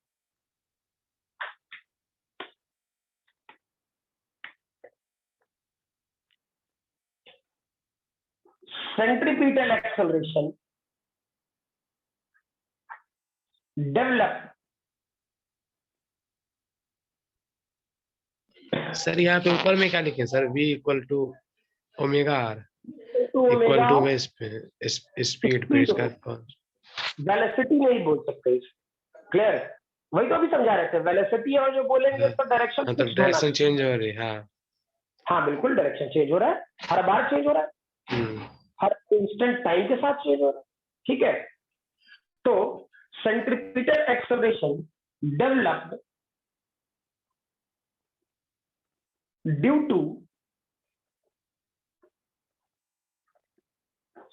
develop सर यहाँ पे ऊपर में क्या लिखे sir? V equal to omega R to equal omega to speed पे इसका वेलोसिटी नहीं बोल सकते, क्लियर। वही तो अभी समझा रहे थे, वेलोसिटी और जो बोलेंगे तो डायरेक्शन, हाँ, तो डायरेक्शन चेंज हो रही है। हाँ हाँ बिल्कुल, डायरेक्शन चेंज हो रहा है, हर बार चेंज हो रहा है, हर इंस्टेंट टाइम के साथ चेंज हो रहा है, ठीक है। तो centripetal acceleration developed due to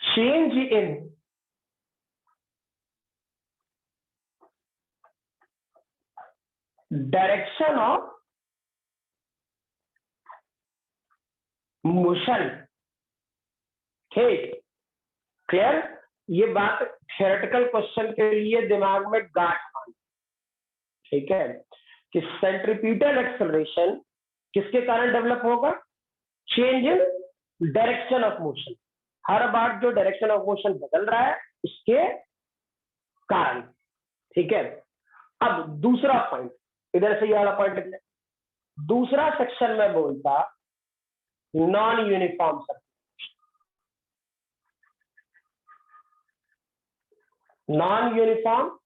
change in direction of motion। ठीक, क्लियर। ये बात थ्योरेटिकल क्वेश्चन के लिए दिमाग में गांठ बांध, ठीक है, कि सेंट्रीपिटल एक्सेलरेशन किसके कारण डेवलप होगा? Change in direction of motion, हर बार जो डायरेक्शन ऑफ मोशन बदल रहा है इसके कारण, ठीक है। अब दूसरा पॉइंट, इधर से ये वाला पॉइंट लिखना, दूसरा सेक्शन में बोलता non uniform circular, non uniform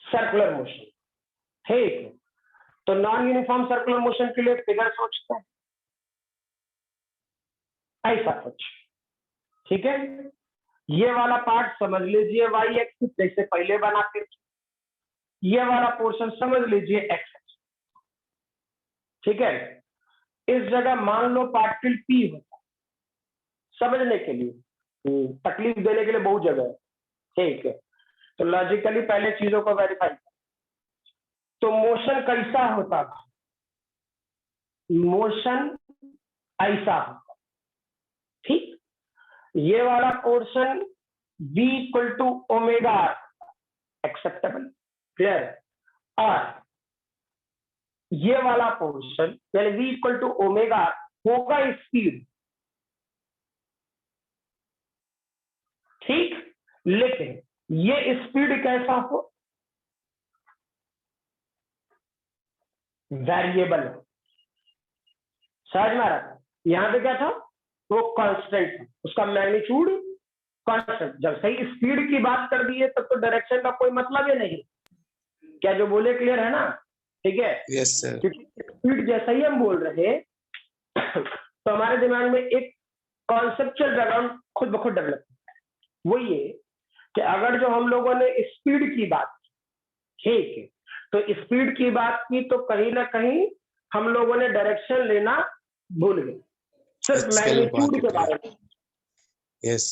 circular motion. ठीक, तो नॉन यूनिफॉर्म सर्कुलर मोशन के लिए फिगर सोचते हैं ऐसा कुछ, ठीक है। ये वाला पार्ट समझ लीजिए वाई एक्सिस जैसे पहले बनाते, ये वाला पोर्शन समझ लीजिए एक्स एक्सिस, ठीक है। इस जगह मान लो पार्टिकल पी होता, समझने के लिए, तकलीफ देने के लिए बहुत जगह है, ठीक है। तो लॉजिकली पहले चीजों को वेरीफाई, तो मोशन कैसा होता था? मोशन ऐसा होता, ठीक। ये वाला portion v equal to omega R, acceptable, clear. और ये वाला पोर्शन यानी v equal to omega R होगा स्पीड, ठीक। लेकिन ये स्पीड कैसा हो? वेरिएबल, समझ में आ रहा था? यहां पे क्या था? वो कांस्टेंट था, उसका मैग्नीट्यूड कांस्टेंट। जब सही स्पीड की बात कर दी है तब तो डायरेक्शन का कोई मतलब ही नहीं, क्या जो बोले क्लियर है ना? ठीक है, यस सर। क्योंकि स्पीड जैसा ही हम बोल रहे तो हमारे दिमाग में एक कॉन्सेप्चुअल बैकग्राउंड खुद ब खुद डेवलप होता है। वो ये कि अगर जो हम लोगों ने स्पीड की बात की, ठीक है, तो स्पीड की बात की तो कहीं ना कहीं हम लोगों ने डायरेक्शन लेना भूल गए, सिर्फ मैग्नीट्यूड के बारे में। यस,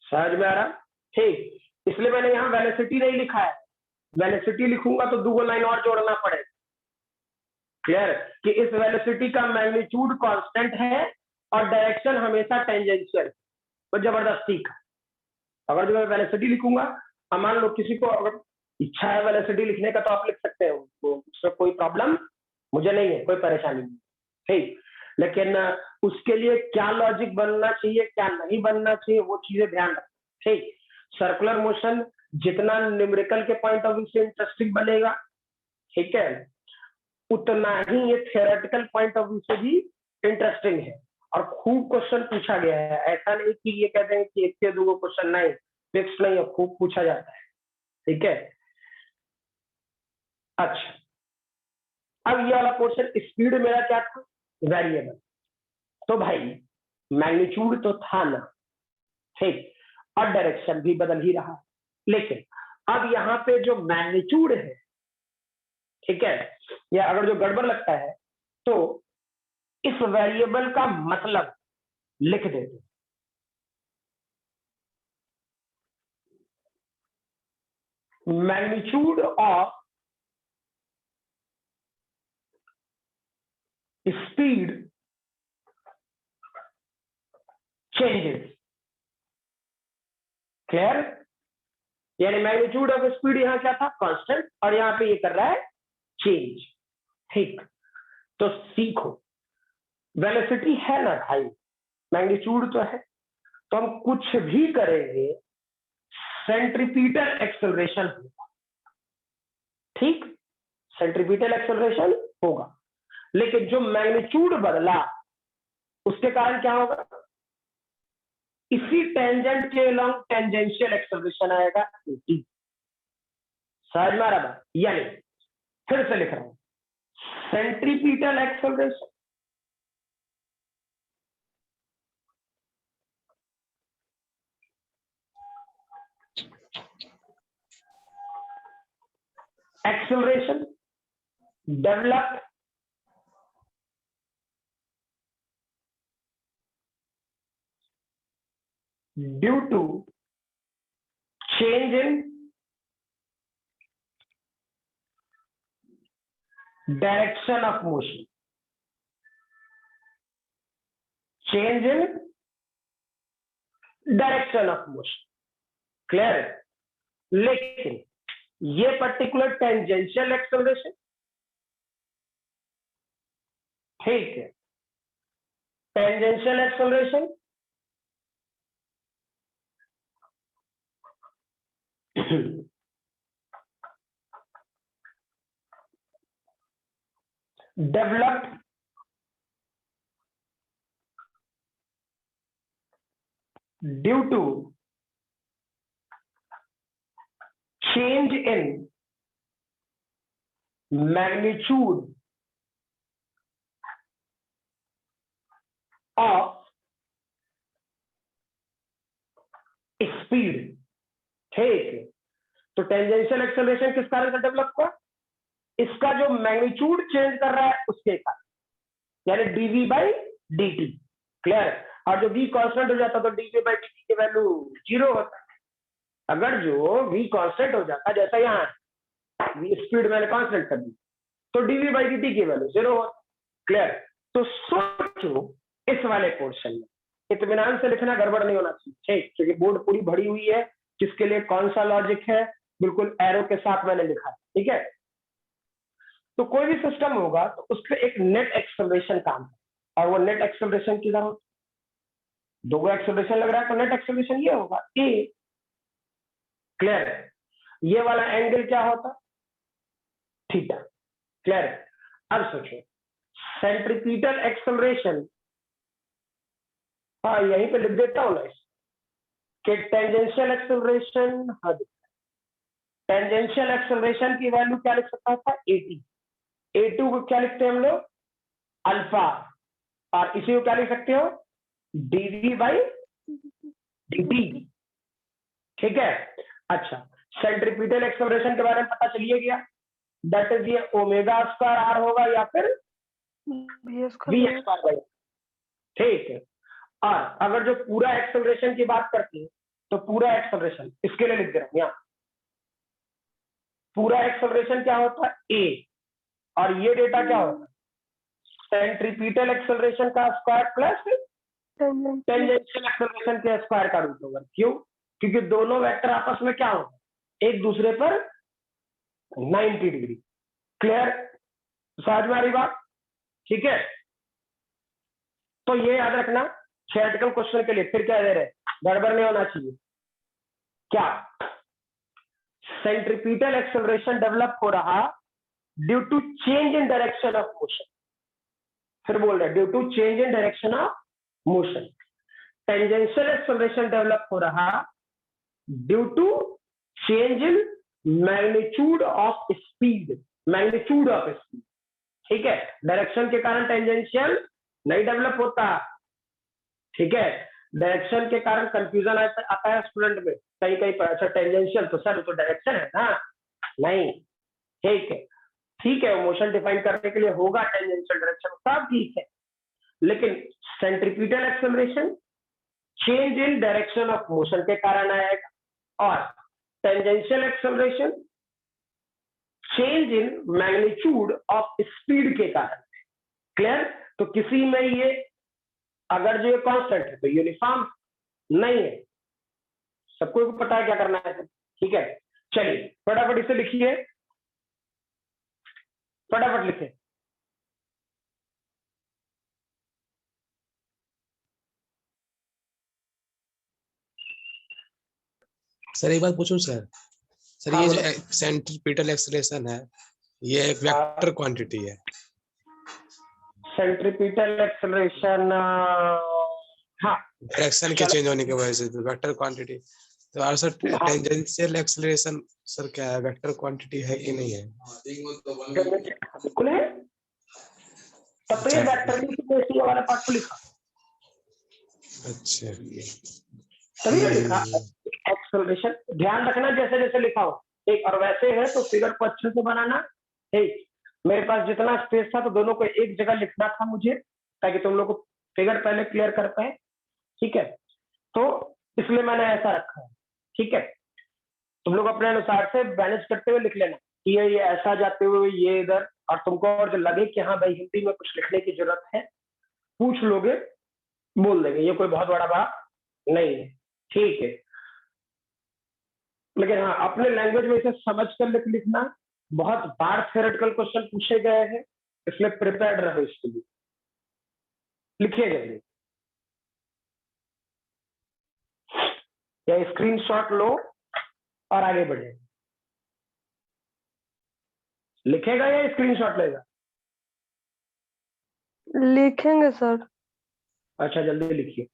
समझ में आ रहा? ठीक, इसलिए मैंने यहाँ वेलोसिटी नहीं लिखा है, वेलोसिटी लिखूंगा तो 2 लाइन और जोड़ना पड़ेगा, क्लियर, कि इस वेलोसिटी का मैग्नीट्यूड कांस्टेंट है और डायरेक्शन हमेशा टेंजेंशियल, तो जबरदस्ती का। अगर जो मैं वेलोसिटी लिखूंगा, अब मान लो किसी को अगर इच्छा है वेलोसिटी लिखने का तो आप लिख सकते हो, उससे कोई प्रॉब्लम मुझे नहीं है, कोई परेशानी नहीं, ठीक। लेकिन उसके लिए क्या लॉजिक बनना चाहिए, क्या नहीं बनना चाहिए, वो चीजें ध्यान रखें, ठीक। सर्कुलर मोशन जितना न्यूमेरिकल के पॉइंट ऑफ व्यू से इंटरेस्टिंग बनेगा, ठीक है, उतना ही ये थियोरेटिकल पॉइंट ऑफ व्यू से भी इंटरेस्टिंग है और खूब क्वेश्चन पूछा गया है। ऐसा नहीं कि ये कहते हैं कि एक से दो क्वेश्चन नहीं, फिक्स नहीं है, खूब पूछा जाता है। ठीक है, अच्छा अब ये वाला पोर्शन स्पीड मेरा क्या था, वेरिएबल। तो भाई मैग्नीट्यूड तो था ना, ठीक, और डायरेक्शन भी बदल ही रहा, लेकिन अब यहाँ पे जो मैग्नीट्यूड है, ठीक है, या अगर जो गड़बड़ लगता है तो इस वेरिएबल का मतलब लिख देते। Magnitude of speed changes, clear? यानी मैग्नीट्यूड ऑफ स्पीड यहां क्या था, कांस्टेंट, और यहां पे ये कर रहा है चेंज। ठीक, तो सीखो, वेलोसिटी है ना भाई, मैग्नीट्यूड तो है, तो हम कुछ भी करेंगे सेंट्रीपिटल एक्सेलरेशन होगा। ठीक, सेंट्रीपिटल एक्सेलरेशन होगा, लेकिन जो मैग्नीट्यूड बदला उसके कारण क्या होगा, इसी टेंजेंट के लॉन्ग टेंजेंशियल एक्सेलरेशन आएगा 80। समझ में आ रहा बात? यानी फिर से लिख रहा हूं, centripetal acceleration acceleration developed due to change in direction of motion, change in direction of motion, clear है? लेकिन ये पर्टिकुलर टेंजेंशियल एक्सेलरेशन, ठीक है, tangential acceleration developed due to change in magnitude of speed। ठीक है, तो टेंजेंशियल एक्सेलरेशन किस कारण से डेवलप हुआ, इसका जो मैग्नीट्यूड चेंज कर रहा है उसके कारण, यानी डीवी बाई डी। क्लियर? और जो v कांस्टेंट हो जाता तो डीवी बाई डी की वैल्यू 0 होता है। अगर जो v कांस्टेंट हो जाता, जैसा यहाँ v स्पीड मैंने कांस्टेंट कर दी, तो डीवी बाई डी की वैल्यू 0 होता। क्लियर? तो सोचो इस वाले पोर्शन में इत्मीनान से लिखना, गड़बड़ नहीं होना चाहिए, ठीक, क्योंकि बोर्ड पूरी भरी हुई है, किसके लिए कौन सा लॉजिक है, बिल्कुल एरो के साथ मैंने लिखा है। ठीक है, तो कोई भी सिस्टम होगा तो उस पर एक नेट एक्सेलरेशन काम है, और वो नेट एक्सेलरेशन किधर होता, दो एक्सेलरेशन लग रहा है तो नेट एक्सेलरेशन ये होगा ए। क्लियर? ये वाला एंगल क्या होता, थीटा। क्लियर? अब सोचो सेंट्रीपिटल एक्सेलरेशन, हाँ यहीं पे लिख देता हूं ना कि टेंजेंशियल एक्सेलरेशन, टेंजेंशियल एक्सेलरेशन की वैल्यू क्या लिख सकता था, 80। A2 को क्या लिखते हैं हम लोग, अल्फा, और इसी को क्या लिख सकते हो, dv बाई dt। ठीक है, अच्छा सेंट्रीपिटल एक्सेलरेशन के बारे में पता चलिए गया, दैट इज ये ओमेगा स्क्वायर आर होगा या फिर वी स्क्वायर। ठीक है, और अगर जो पूरा एक्सेलरेशन की बात करते हैं तो पूरा एक्सेलरेशन इसके लिए लिख दे रहा हूं, यहाँ पूरा एक्सेलरेशन क्या होता है a, और ये डेटा क्या होता है सेंट्रीपिटल एक्सेलरेशन का स्क्वायर प्लस टेंजेंशियल एक्सेलरेशन के स्क्वायर का रूट ओवर। क्यों? क्योंकि दोनों वेक्टर आपस में क्या होगा, एक दूसरे पर 90 डिग्री। क्लियर? समझ में आ रही बात? ठीक है, तो ये याद रखना थियोरेटिकल क्वेश्चन के लिए, फिर क्या दे रहे, गड़बड़ नहीं होना चाहिए। क्या सेंट्रीपिटल एक्सेलरेशन डेवलप हो रहा due to change in direction of motion. फिर बोल रहे due to change in direction of motion. Tangential acceleration develop हो रहा due to change in magnitude of speed, magnitude of speed. ठीक है, डायरेक्शन के कारण टेंजेंशियल नहीं डेवलप होता। ठीक है, डायरेक्शन के कारण कंफ्यूजन आता है स्टूडेंट में कहीं कहीं पर, अच्छा टेंजेंशियल तो सर तो डायरेक्शन है ना, नहीं। ठीक है, ठीक है, मोशन डिफाइन करने के लिए होगा टेंजेंशियल डायरेक्शन, सब ठीक है, लेकिन centripetal acceleration change in direction of motion के कारण आएगा, और tangential acceleration change in magnitude of speed के कारण। क्लियर? तो किसी में ये अगर जो ये कांस्टेंट है तो यूनिफॉर्म नहीं है, सबको पता है क्या करना है। ठीक है, चलिए फटाफट इसे लिखिए, फटाफट लिखिए। सर एक बात पूछूं सर? सर हाँ, ये बोलो। जो सेंट्रीपिटल एक्सेलरेशन है ये एक वेक्टर क्वांटिटी है। सेंट्रीपिटल एक्सेलरेशन, हाँ डायरेक्शन के चेंज होने की वजह से वेक्टर क्वांटिटी। तो और सर टेंजेंशियल एक्सेलरेशन सर क्या है, वेक्टर क्वांटिटी है कि नहीं है? बिल्कुल है, तब तो ये वेक्टर की वाला पार्ट को लिखा, अच्छा, तभी तो लिखा एक्सेलरेशन। ध्यान रखना जैसे जैसे लिखा हो, एक और वैसे है तो फिगर को अच्छे से बनाना। ठीक, मेरे पास जितना स्पेस था तो दोनों को एक जगह लिखना था मुझे, ताकि तुम लोग को फिगर पहले क्लियर कर पाए। ठीक है, तो इसलिए मैंने ऐसा रखा है। ठीक है, तुम लोग अपने अनुसार से मैनेज करते हुए लिख लेना कि ये ऐसा जाते हुए ये इधर, और तुमको और जो लगे कि हाँ भाई हिंदी में कुछ लिखने की जरूरत है, पूछ लोगे, बोल देंगे, ये कोई बहुत बड़ा बात नहीं है। ठीक है, लेकिन हाँ अपने लैंग्वेज में इसे समझ कर लिखना। बहुत बार थ्योरेटिकल क्वेश्चन पूछे गए हैं, इसलिए प्रिपेयर्ड रहो इसके लिए। लिखिए जल्दी, या स्क्रीनशॉट लो और आगे बढ़े। लिखेगा या स्क्रीनशॉट लेगा? लिखेंगे सर। अच्छा जल्दी लिखिए।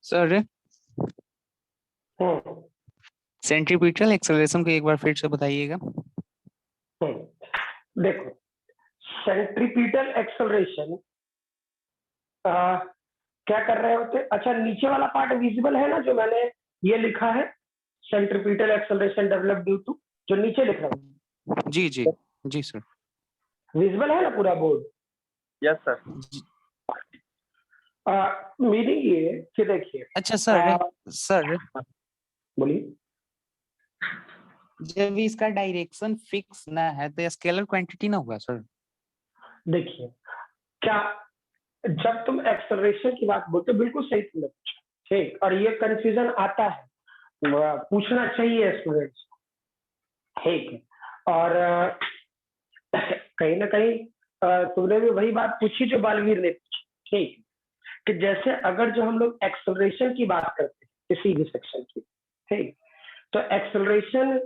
सर हम्म सेंट्रीपिटल एक्सेलरेशन को एक बार फिर से बताइएगा। देखो, सेंट्रीपिटल एक्सेलरेशन क्या कर रहे होते? अच्छा, नीचे वाला पार्ट विजिबल है ना, जो मैंने ये लिखा है, centripetal acceleration develop due to, जो नीचे लिख रहा हूँ, जी जी जी सर। विजिबल है ना पूरा बोर्ड? Yes sir. मीनिंग ये कि देखिए, अच्छा सर बोलिए। जब इसका डायरेक्शन फिक्स ना है तो स्केलर क्वांटिटी ना होगा सर? देखिए, क्या जब तुम एक्सेलरेशन की बात बोलते हो, बिल्कुल सही तुमने पूछा, ठीक, और ये कंफ्यूजन आता है, पूछना चाहिए स्टूडेंट्स, ठीक है। और कहीं ना कहीं तुमने भी वही बात पूछी जो बालवीर ने पूछी, ठीक, कि जैसे अगर जो हम लोग एक्सेलरेशन की बात करते हैं किसी भी सेक्शन की, ठीक, तो एक्सेलरेशन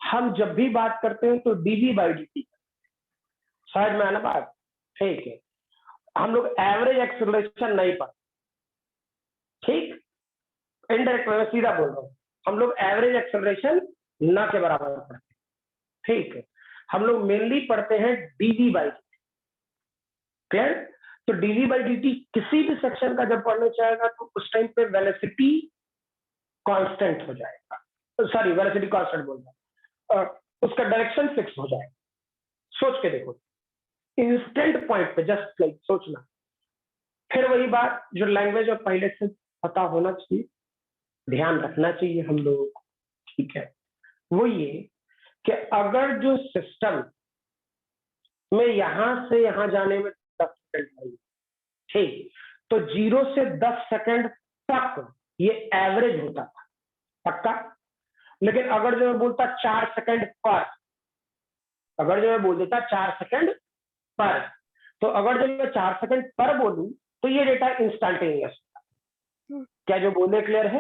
हम जब भी बात करते हैं तो dv बाई dt, समझ में आना बात, ठीक है। हम लोग एवरेज एक्सेलरेशन नहीं पढ़ते, ठीक, इनडायरेक्ट मैं सीधा बोल रहा हूँ, हम लोग एवरेज एक्सेलरेशन ना के बराबर पढ़ते हैं, ठीक है। हम लोग मेनली पढ़ते हैं dv बाई dt, क्लियर? तो dv बाई dt किसी भी सेक्शन का जब पढ़ने चाहेगा तो उस टाइम पे वेलोसिटी कांस्टेंट हो जाएगा, सॉरी वेलोसिटी कांस्टेंट बोल रहा, उसका डायरेक्शन फिक्स हो जाएगा। सोच के देखो, इंस्टेंट पॉइंट पे जस्ट लाइक सोचना। फिर वही बात जो लैंग्वेज और पायलट से पता होना चाहिए, ध्यान रखना चाहिए हम लोगों को, ठीक है, वो ये कि अगर जो सिस्टम में यहां से यहां जाने में 10 सेकंड लगे, ठीक, तो 0 से 10 सेकंड तक ये एवरेज होता था, पक्का। लेकिन अगर जो मैं बोलता 4 सेकंड पर, अगर जो मैं बोल देता 4 सेकंड पर, तो अगर जब मैं 4 सेकंड पर बोलूं तो ये डेटा इंस्टेंटेनियस, क्या जो बोले क्लियर है?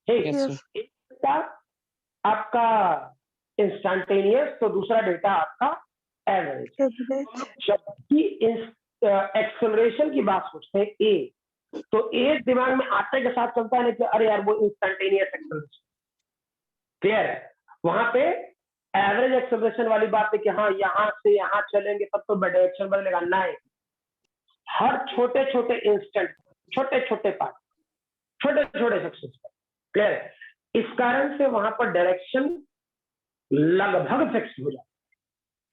ठीक, Yes, sir. एक डेटा आपका इंस्टेंटेनियस, तो दूसरा डेटा आपका एवरेज। जब भी एक्सेलरेशन की बात सोचते हैं ए, तो ए दिमाग में आते के साथ चलता है कि अरे यार वो इंस्टेंटेनियस एक्सेलरेशन, क्लियर है? वहां पे एवरेज एक्सेलरेशन वाली बात है कि हाँ यहां से यहां चलेंगे तब तो डायरेक्शन बदलेगा, नहीं, हर छोटे छोटे इंस्टेंट, छोटे छोटे पार्ट, छोटे छोटे सेक्शन, क्लियर है? इस कारण से वहां पर डायरेक्शन लगभग फिक्स हो जाता है,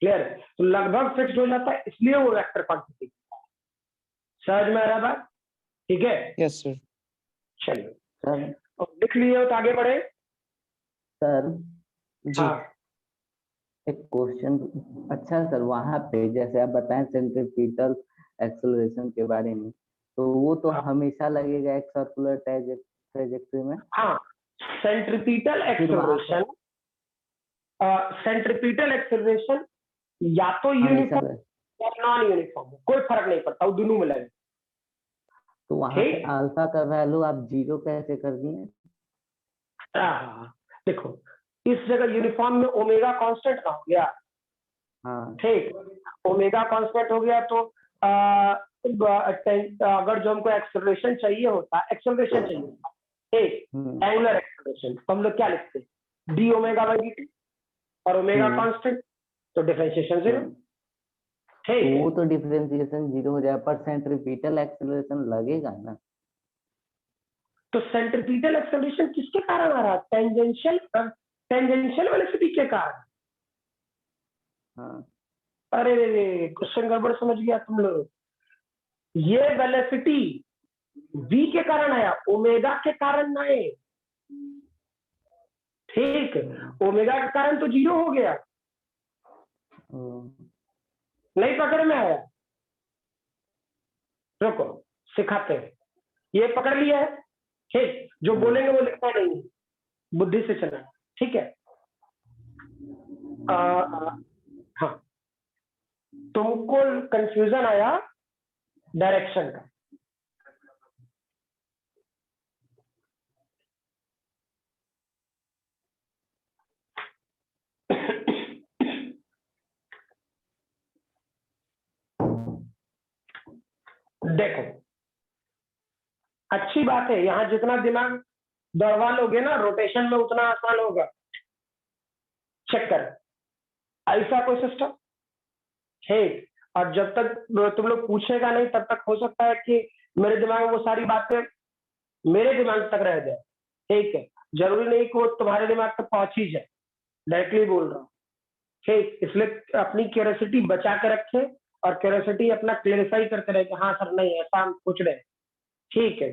क्लियर है? तो लगभग फिक्स हो जाता है, इसलिए वो वेक्टर क्वांटिटी, समझ में आ रहा बात? ठीक है, यस सर। चलिए सर लिख लिए हो तो आगे बढ़े। सर जी हाँ, एक क्वेश्चन। अच्छा सर, वहाँ पे जैसे आप बताएं सेंट्रीपिटल एक्सेलरेशन के बारे में, तो वो तो हाँ। हमेशा लगेगा एक सर्कुलर ट्रेजेक्टरी में। हाँ, सेंट्रीपिटल एक्सेलरेशन, सेंट्रीपिटल एक्सेलरेशन या तो हमेशा यूनिफॉर्म लगे। या नॉन यूनिफॉर्म, कोई फर्क नहीं पड़ता, वो दोनों में लगे। तो वहाँ पे ठीक, अल्फा का वैल्यू आप 0 कैसे कर दिए? देखो इस जगह यूनिफॉर्म में ओमेगा कांस्टेंट का हो गया, हाँ ठीक, ओमेगा कांस्टेंट हो गया, तो अगर जो हमको एक्सेलरेशन चाहिए होता, एक्सेलरेशन चाहिए होता, ठीक, एंगुलर एक्सेलरेशन, तो हम लोग क्या लिखते हैं, डी ओमेगा बाई डी, और ओमेगा कांस्टेंट, तो डिफरेंशिएशन 0, ठीक है? वो तो डिफरेंशिएशन 0 हो जाए, पर सेंट्रीपिटल एक्सेलरेशन लगेगा ना। तो सेंट्रीपिटल एक्सेलरेशन किसके कारण आ रहा है? टेंजेंशियल वेलोसिटी के कारण। हाँ अरे रे, क्वेश्चन गड़बड़ समझ गया तुम लोग। ये वेलोसिटी v के कारण आया, ओमेगा के कारण नहीं, ठीक, ओमेगा के कारण तो 0 हो गया, नहीं पकड़ में आया। रुको सिखाते हैं, ये पकड़ लिया है, ठीक, जो बोलेंगे वो लिखना नहीं, बुद्धि से चलना, ठीक है? हाँ, तुमको कंफ्यूजन आया डायरेक्शन का, देखो अच्छी बात है, यहाँ जितना दिमाग दौड़वा लोगे ना रोटेशन में उतना आसान होगा। चेक कर, ऐसा कोई सिस्टम ठीक। और जब तक तुम लोग पूछेगा नहीं तब तक हो सकता है कि मेरे दिमाग में वो सारी बातें मेरे दिमाग तक रह जाए, ठीक है। जरूरी नहीं कि वो तुम्हारे दिमाग तक पहुंच ही जाए, डायरेक्टली बोल रहा हूँ, ठीक। इसलिए अपनी क्यूरियोसिटी बचा के रखे और क्यूरियोसिटी अपना क्लेरिफाई करते रहे कि हाँ सर नहीं ऐसा हम पूछ रहे हैं, ठीक है।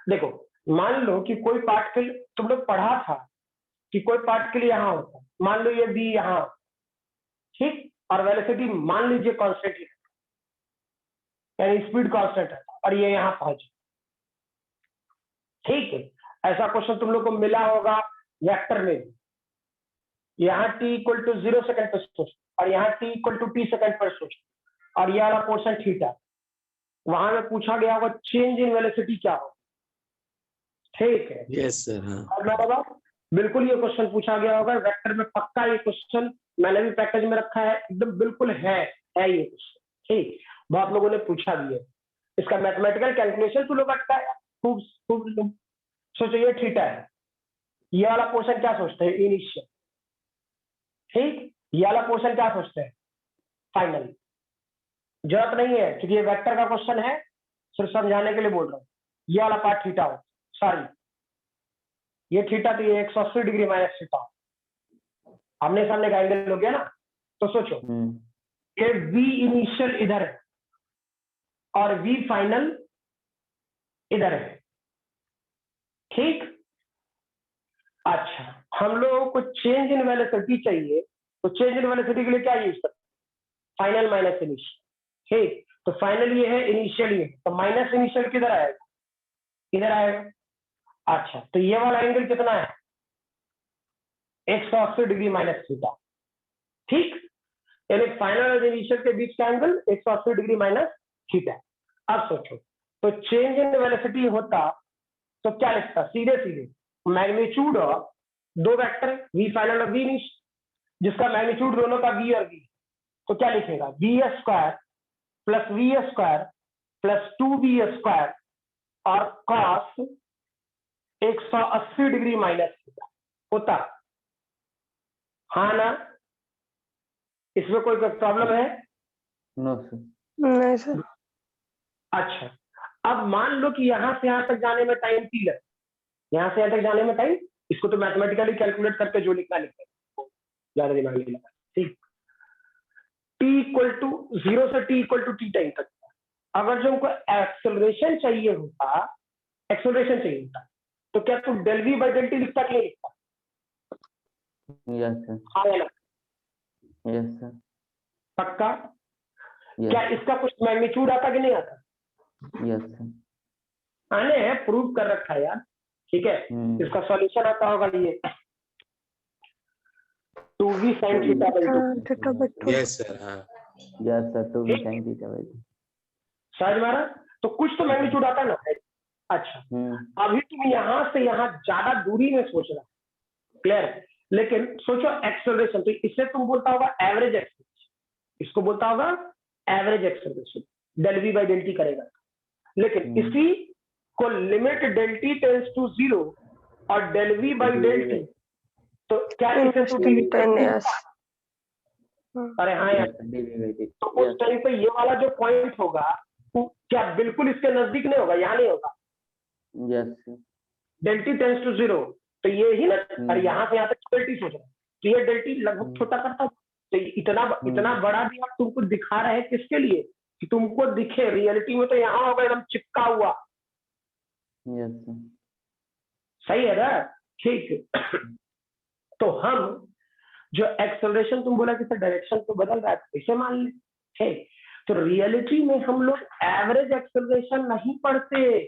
देखो मान लो कि कोई पार्ट के लिए तुम लोग पढ़ा था कि कोई पार्ट के लिए यहाँ होता, मान लो ये बी यहाँ, ठीक, और वेलोसिटी मान लीजिए कांस्टेंट है, यानी स्पीड कांस्टेंट है, और ये यहाँ पहुंचे, ठीक है। ऐसा क्वेश्चन तुम लोग को मिला होगा वेक्टर में, यहाँ t इक्वल टू 0 सेकंड पर सोच और यहाँ t equal to t second पर सोच, और ये वाला पोर्शन थीटा, वहां में पूछा गया होगा चेंज इन वेलोसिटी क्या हो, ठीक है। Yes sir. हाँ और बिल्कुल ये क्वेश्चन पूछा गया होगा वेक्टर में, पक्का ये क्वेश्चन मैंने भी पैकेज में रखा है, एकदम बिल्कुल है ये क्वेश्चन, ठीक। बहुत लोगों ने पूछा भी है, इसका मैथमेटिकल कैलकुलेशन तो लोग अटका है खूब खूब। सोचो ये थीटा है, ये वाला पोर्शन क्या सोचते हैं इनिशियल, ठीक, ये वाला पोर्शन क्या सोचते हैं फाइनल। जरूरत नहीं है क्योंकि ये वेक्टर का क्वेश्चन है, सिर्फ समझाने के लिए बोल रहा हूँ। ये वाला पार्ट थीटा हो, सॉरी ये थीटा तो ये 180 डिग्री माइनस थीटा, आमने सामने का एंगल हो गया ना। तो सोचो ये v इनिशियल इधर है और v फाइनल इधर है, ठीक। अच्छा, हम लोगों को चेंज इन वेलोसिटी चाहिए, तो चेंज इन वेलोसिटी के लिए क्या यूज करते हैं, फाइनल माइनस इनिशियल, ठीक। तो फाइनल ये है, इनिशियल ये, तो माइनस इनिशियल किधर आएगा, इधर आएगा। अच्छा, तो ये वाला एंगल कितना है 180 डिग्री माइनस थीटा, ठीक। यानी फाइनल और इनिशियल के बीच का एंगल 180 डिग्री माइनस थीटा। अब सोचो, तो चेंज इन वेलोसिटी होता तो क्या लिखता, सीधे सीधे मैग्नीट्यूड ऑफ दो वेक्टर v फाइनल और v इनिशियल, जिसका मैग्नीट्यूड दोनों का v और v, तो क्या लिखेगा v square plus v square plus 2v square और cos 180 डिग्री माइनस थीटा होता, हाँ ना। इसमें कोई प्रॉब्लम है? No sir. नहीं सर। अच्छा, अब मान लो कि यहां से यहां तक जाने में टाइम t लगे, यहां से यहां तक जाने में टाइम, इसको तो मैथमेटिकली कैलकुलेट करके जो लिखना लिखे, ज्यादा दिमाग नहीं लगा, ठीक। t इक्वल टू 0 से t equal to t time तक, अगर जो हमको एक्सेलरेशन चाहिए होता, तो क्या तू del v by del T लिखता कि नहीं लिखता? Yes sir. हाँ या ना? Yes sir. पक्का? यस। क्या इसका कुछ मैग्नीट्यूड आता कि नहीं आता? Yes sir. आने हैं, प्रूव कर रखा है यार, ठीक है। इसका सॉल्यूशन आता होगा ये 2v sin theta by 2। Theta by 2। Yes sir. हाँ yes sir, 2v sin theta by 2। समझ मारा? तो कुछ तो मैग्नीट्यूड आता ना। अच्छा, अभी तुम यहां से यहां ज्यादा दूरी में सोच रहा, क्लियर। लेकिन सोचो एक्सेलरेशन, तो इससे तुम बोलता होगा एवरेज एक्सेलरेशन, इसको बोलता होगा average acceleration, del V by del T करेगा। लेकिन इसी को limit del T tends to 0 और del V by del T, तो क्या इसे अरे हाँ यार, तो उस टाइम पे ये वाला जो पॉइंट होगा क्या बिल्कुल इसके नजदीक नहीं होगा, यहाँ नहीं होगा। Yes, del T tends to 0, तो ये ही ना, और यहाँ से यहाँ तक डेल टी सोच रहा है, तो ये डेल टी लगभग छोटा करता, तो इतना बड़ा भी आप तुमको दिखा रहे हैं किसके लिए, कि तुमको दिखे, रियलिटी में तो यहाँ होगा एकदम चिपका हुआ। यस, सही है ना, ठीक। तो हम जो एक्सेलरेशन तुम बोला कि सर डायरेक्शन तो बदल रहा है, इसे मान ले, ठीक। तो रियलिटी में हम लोग एवरेज एक्सेलरेशन नहीं पढ़ते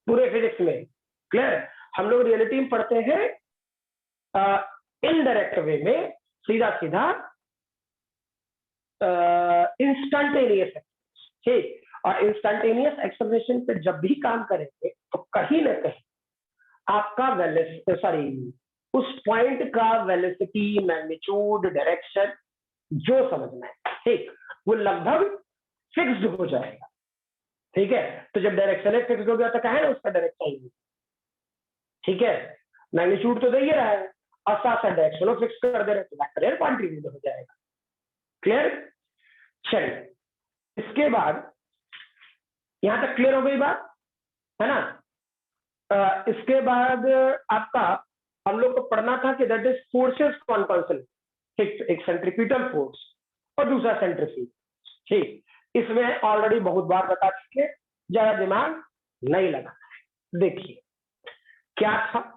पूरे फिजिक्स में, क्लियर। हम लोग रियलिटी में पढ़ते हैं इनडायरेक्ट वे में, सीधा सीधा इंस्टंटेनियस, ठीक। और इंस्टंटेनियस एक्सेलरेशन पे जब भी काम करेंगे तो कहीं ना कहीं आपका उस पॉइंट का वेलोसिटी, मैग्नीट्यूड, डायरेक्शन जो समझना है, ठीक, वो लगभग फिक्स्ड हो जाएगा। ठीक है, तो जब डायरेक्शन फिक्स हो गया तो कहा है ना उसका डायरेक्शन, ठीक है, मैग्नीट्यूड तो दे ही रहा है और साथ साथ डायरेक्शन फिक्स कर दे रहे, तो वेक्टर एयर क्वांटिटी हो जाएगा। क्लियर? चलिए इसके बाद यहां तक क्लियर हो गई बात है ना। इसके बाद आपका हम लोग को पढ़ना था कि दैट इज फोर्सेस कौन कौन से, एक सेंट्रीपिटल फोर्स और दूसरा सेंट्रीफ्यूज। ठीक, इसमें ऑलरेडी बहुत बार बता चुके, ज्यादा दिमाग नहीं लगा। देखिए क्या था,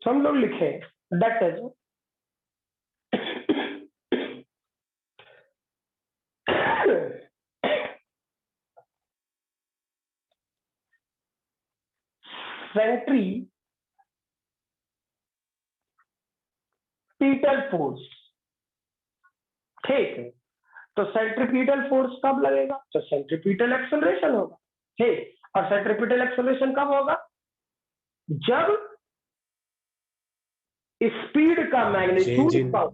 हम लोग लिखे दैट इज सेंट्रीपिटल फोर्स। ठीक है, तो सेंट्रीपिटल फोर्स कब लगेगा, तो सेंट्रीपिटल एक्सेलरेशन होगा। ठीक, और सेंट्रीपिटल एक्सेलरेशन कब होगा, जब स्पीड का मैग्नीट्यूड कम।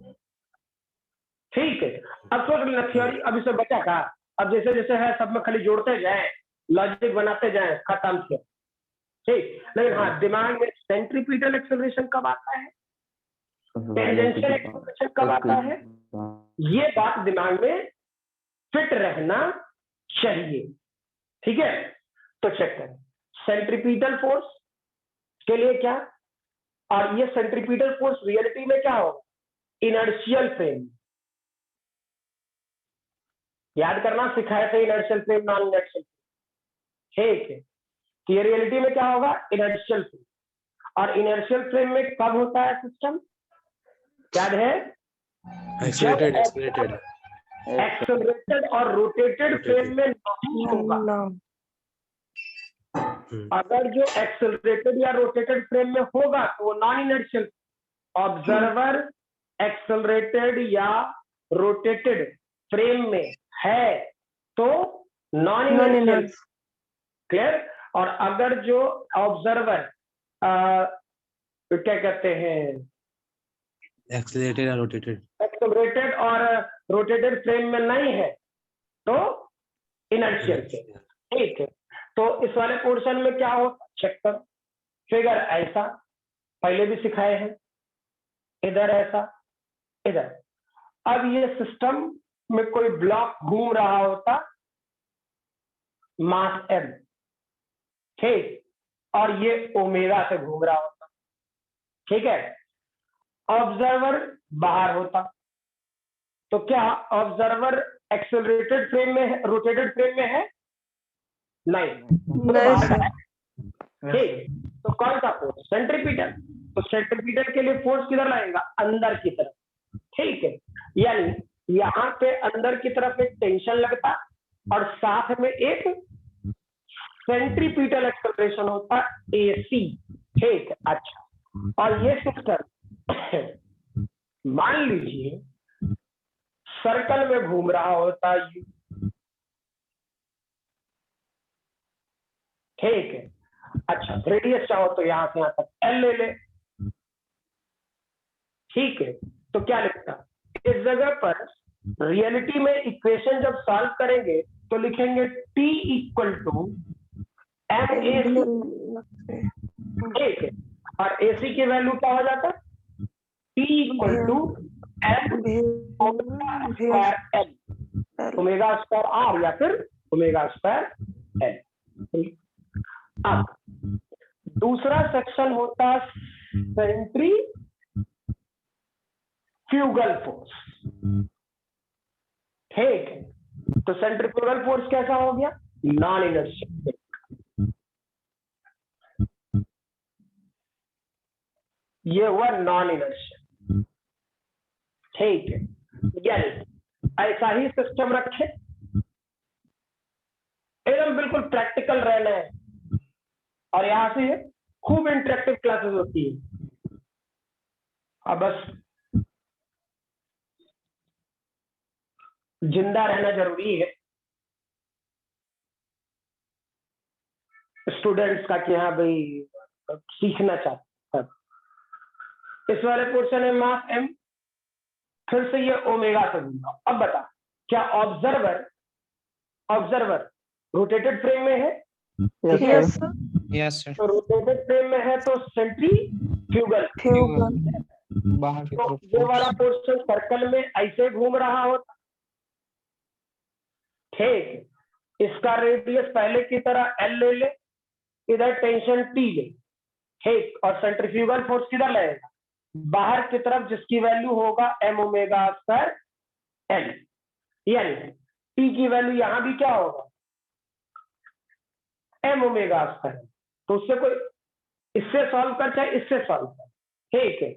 ठीक है, अब सोच लेना थ्योरी, अब इसमें बचा का, अब जैसे जैसे है सब में खाली जोड़ते जाए, लॉजिक बनाते जाए, खत्म किया। ठीक, लेकिन हाँ दिमाग में सेंट्रीपिटल एक्सेलरेशन कब आता है, टेंजेंशियल एक्सेलरेशन कब आता है, ये बात दिमाग में फिट रहना चाहिए। ठीक है, तो चेक करें सेंट्रीपिटल फोर्स के लिए क्या, और ये सेंट्रीपिटल फोर्स रियलिटी में क्या होगा, इनर्शियल फ्रेम। याद करना सिखाए थे inertial frame non inertial frame. ठीक है, तो ये रियलिटी में क्या होगा, इनर्शियल फ्रेम। और इनर्शियल फ्रेम में कब होता है सिस्टम, याद है, एक्सेलरेटेड और रोटेटेड फ्रेम में नहीं होगा। अगर जो एक्सेलरेटेड या रोटेटेड फ्रेम में होगा तो वो नॉन इनर्शियल। ऑब्जर्वर एक्सेलरेटेड या रोटेटेड फ्रेम में है तो नॉन इनर्शियल। क्लियर? और अगर जो ऑब्जर्वर क्या कहते हैं, एक्सेलरेटेड और रोटेटेड, एक्सेलरेटेड और रोटेटेड फ्रेम में नहीं है तो इनर्शियल फ्रेम। ठीक है, तो इस वाले पोर्शन में क्या हो, चेक कर, फिगर ऐसा पहले भी सिखाए हैं, इधर ऐसा, इधर। अब ये सिस्टम में कोई ब्लॉक घूम रहा होता मास m, ठीक, और ये ओमेगा से घूम रहा होता। ठीक है, ऑब्जर्वर बाहर होता तो क्या ऑब्जर्वर एक्सेलरेटेड फ्रेम में है, रोटेटेड फ्रेम में है, नहीं, नहीं सर। ठीक, तो कौन सा फोर्स, सेंट्रीपिटल। तो सेंट्रीपिटल के लिए फोर्स किधर लगेगा, अंदर की तरफ। ठीक है, यानी यहाँ पे अंदर की तरफ एक टेंशन लगता और साथ में एक सेंट्रीपिटल एक्सेलरेशन होता AC। ठीक, अच्छा, और ये सिस्टम मान लीजिए सर्कल में घूम रहा होता U। ठीक है, अच्छा, रेडियस चाहो तो यहां से यहां तक L ले ले। ठीक है, तो क्या लिखता, इस जगह पर रियलिटी में इक्वेशन जब सॉल्व करेंगे तो लिखेंगे T इक्वल टू MAC। ठीक है, और AC की वैल्यू क्या हो जाता है, T equal to omega square R या फिर ओमेगा स्क्वायर L। अब दूसरा सेक्शन होता सेंट्रीफ्यूगल फोर्स। ठीक है, तो सेंट्रीफ्यूगल फोर्स कैसा हो गया, नॉन इनर्शियल। ये हुआ नॉन इनर्शियल। ठीक है, यानी ऐसा ही सिस्टम रखे, एकदम बिल्कुल प्रैक्टिकल रहना है, और यहां से खूब इंटरेक्टिव क्लासेस होती है। अब बस जिंदा रहना जरूरी है स्टूडेंट्स का कि हाँ भाई सीखना चाहते हैं। इस वाले पोर्शन में मास m, फिर से ये ओमेगा से दूंगा। अब बता, क्या ऑब्जर्वर रोटेटेड फ्रेम में है? Yes yes sir. Sir. Yes sir. तो रोटेटेड फ्रेम में है तो सेंट्रीफ्यूगल, फ्यूगल। बाहर की तो तरफ ये वाला force। पोर्शन सर्कल में ऐसे घूम रहा होता, ठीक। इसका रेडियस पहले की तरह एल ले ले, इधर टेंशन टी ले, ठीक, और सेंट्रीफ्यूगल फोर्स किधर लगेगा? बाहर की तरफ, जिसकी वैल्यू होगा एम ओमेगा स्क्वायर एल, यानी टी की वैल्यू यहां भी क्या होगा? M omega square. तो उससे कोई इससे सॉल्व कर चाहे इससे सॉल्व कर, ठीक है,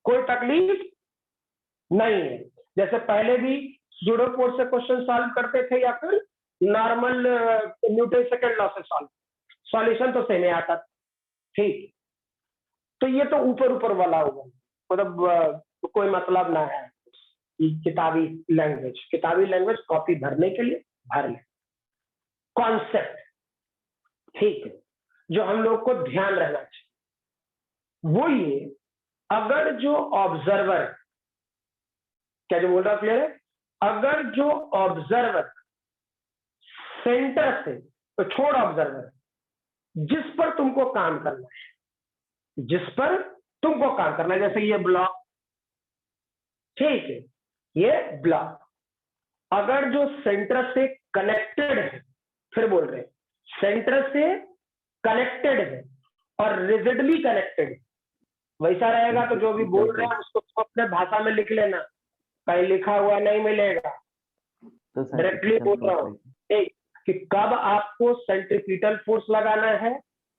कोई तकलीफ नहीं है। जैसे पहले भी जूडो कोर्स से क्वेश्चन सॉल्व करते थे या फिर नॉर्मल न्यूटन सेकंड लॉ से सॉल्यूशन तो सेम आता था, ठीक। तो ये तो ऊपर ऊपर वाला होगा, मतलब कोई मतलब ना है किताबी लैंग्वेज कॉपी भरने के लिए भर ले। कॉन्सेप्ट, ठीक है, जो हम लोग को ध्यान रहना चाहिए वो ये, अगर जो ऑब्जर्वर, क्या जो बोल रहा क्लियर है? अगर जो ऑब्जर्वर सेंटर से, तो छोड़ ऑब्जर्वर, जिस पर तुमको काम करना है, जैसे ये ब्लॉक, ठीक है, ये ब्लॉक अगर जो सेंटर से कनेक्टेड है, फिर बोल रहे हैं सेंटर से कनेक्टेड है और रिजिडली कनेक्टेड है, वैसा रहेगा तो जो भी बोल रहे हैं उसको तुम अपने भाषा में लिख लेना, कहीं लिखा हुआ नहीं मिलेगा, तो सर डायरेक्टली बोल रहा हूँ कि कब आपको सेंट्रीपिटल फोर्स लगाना है,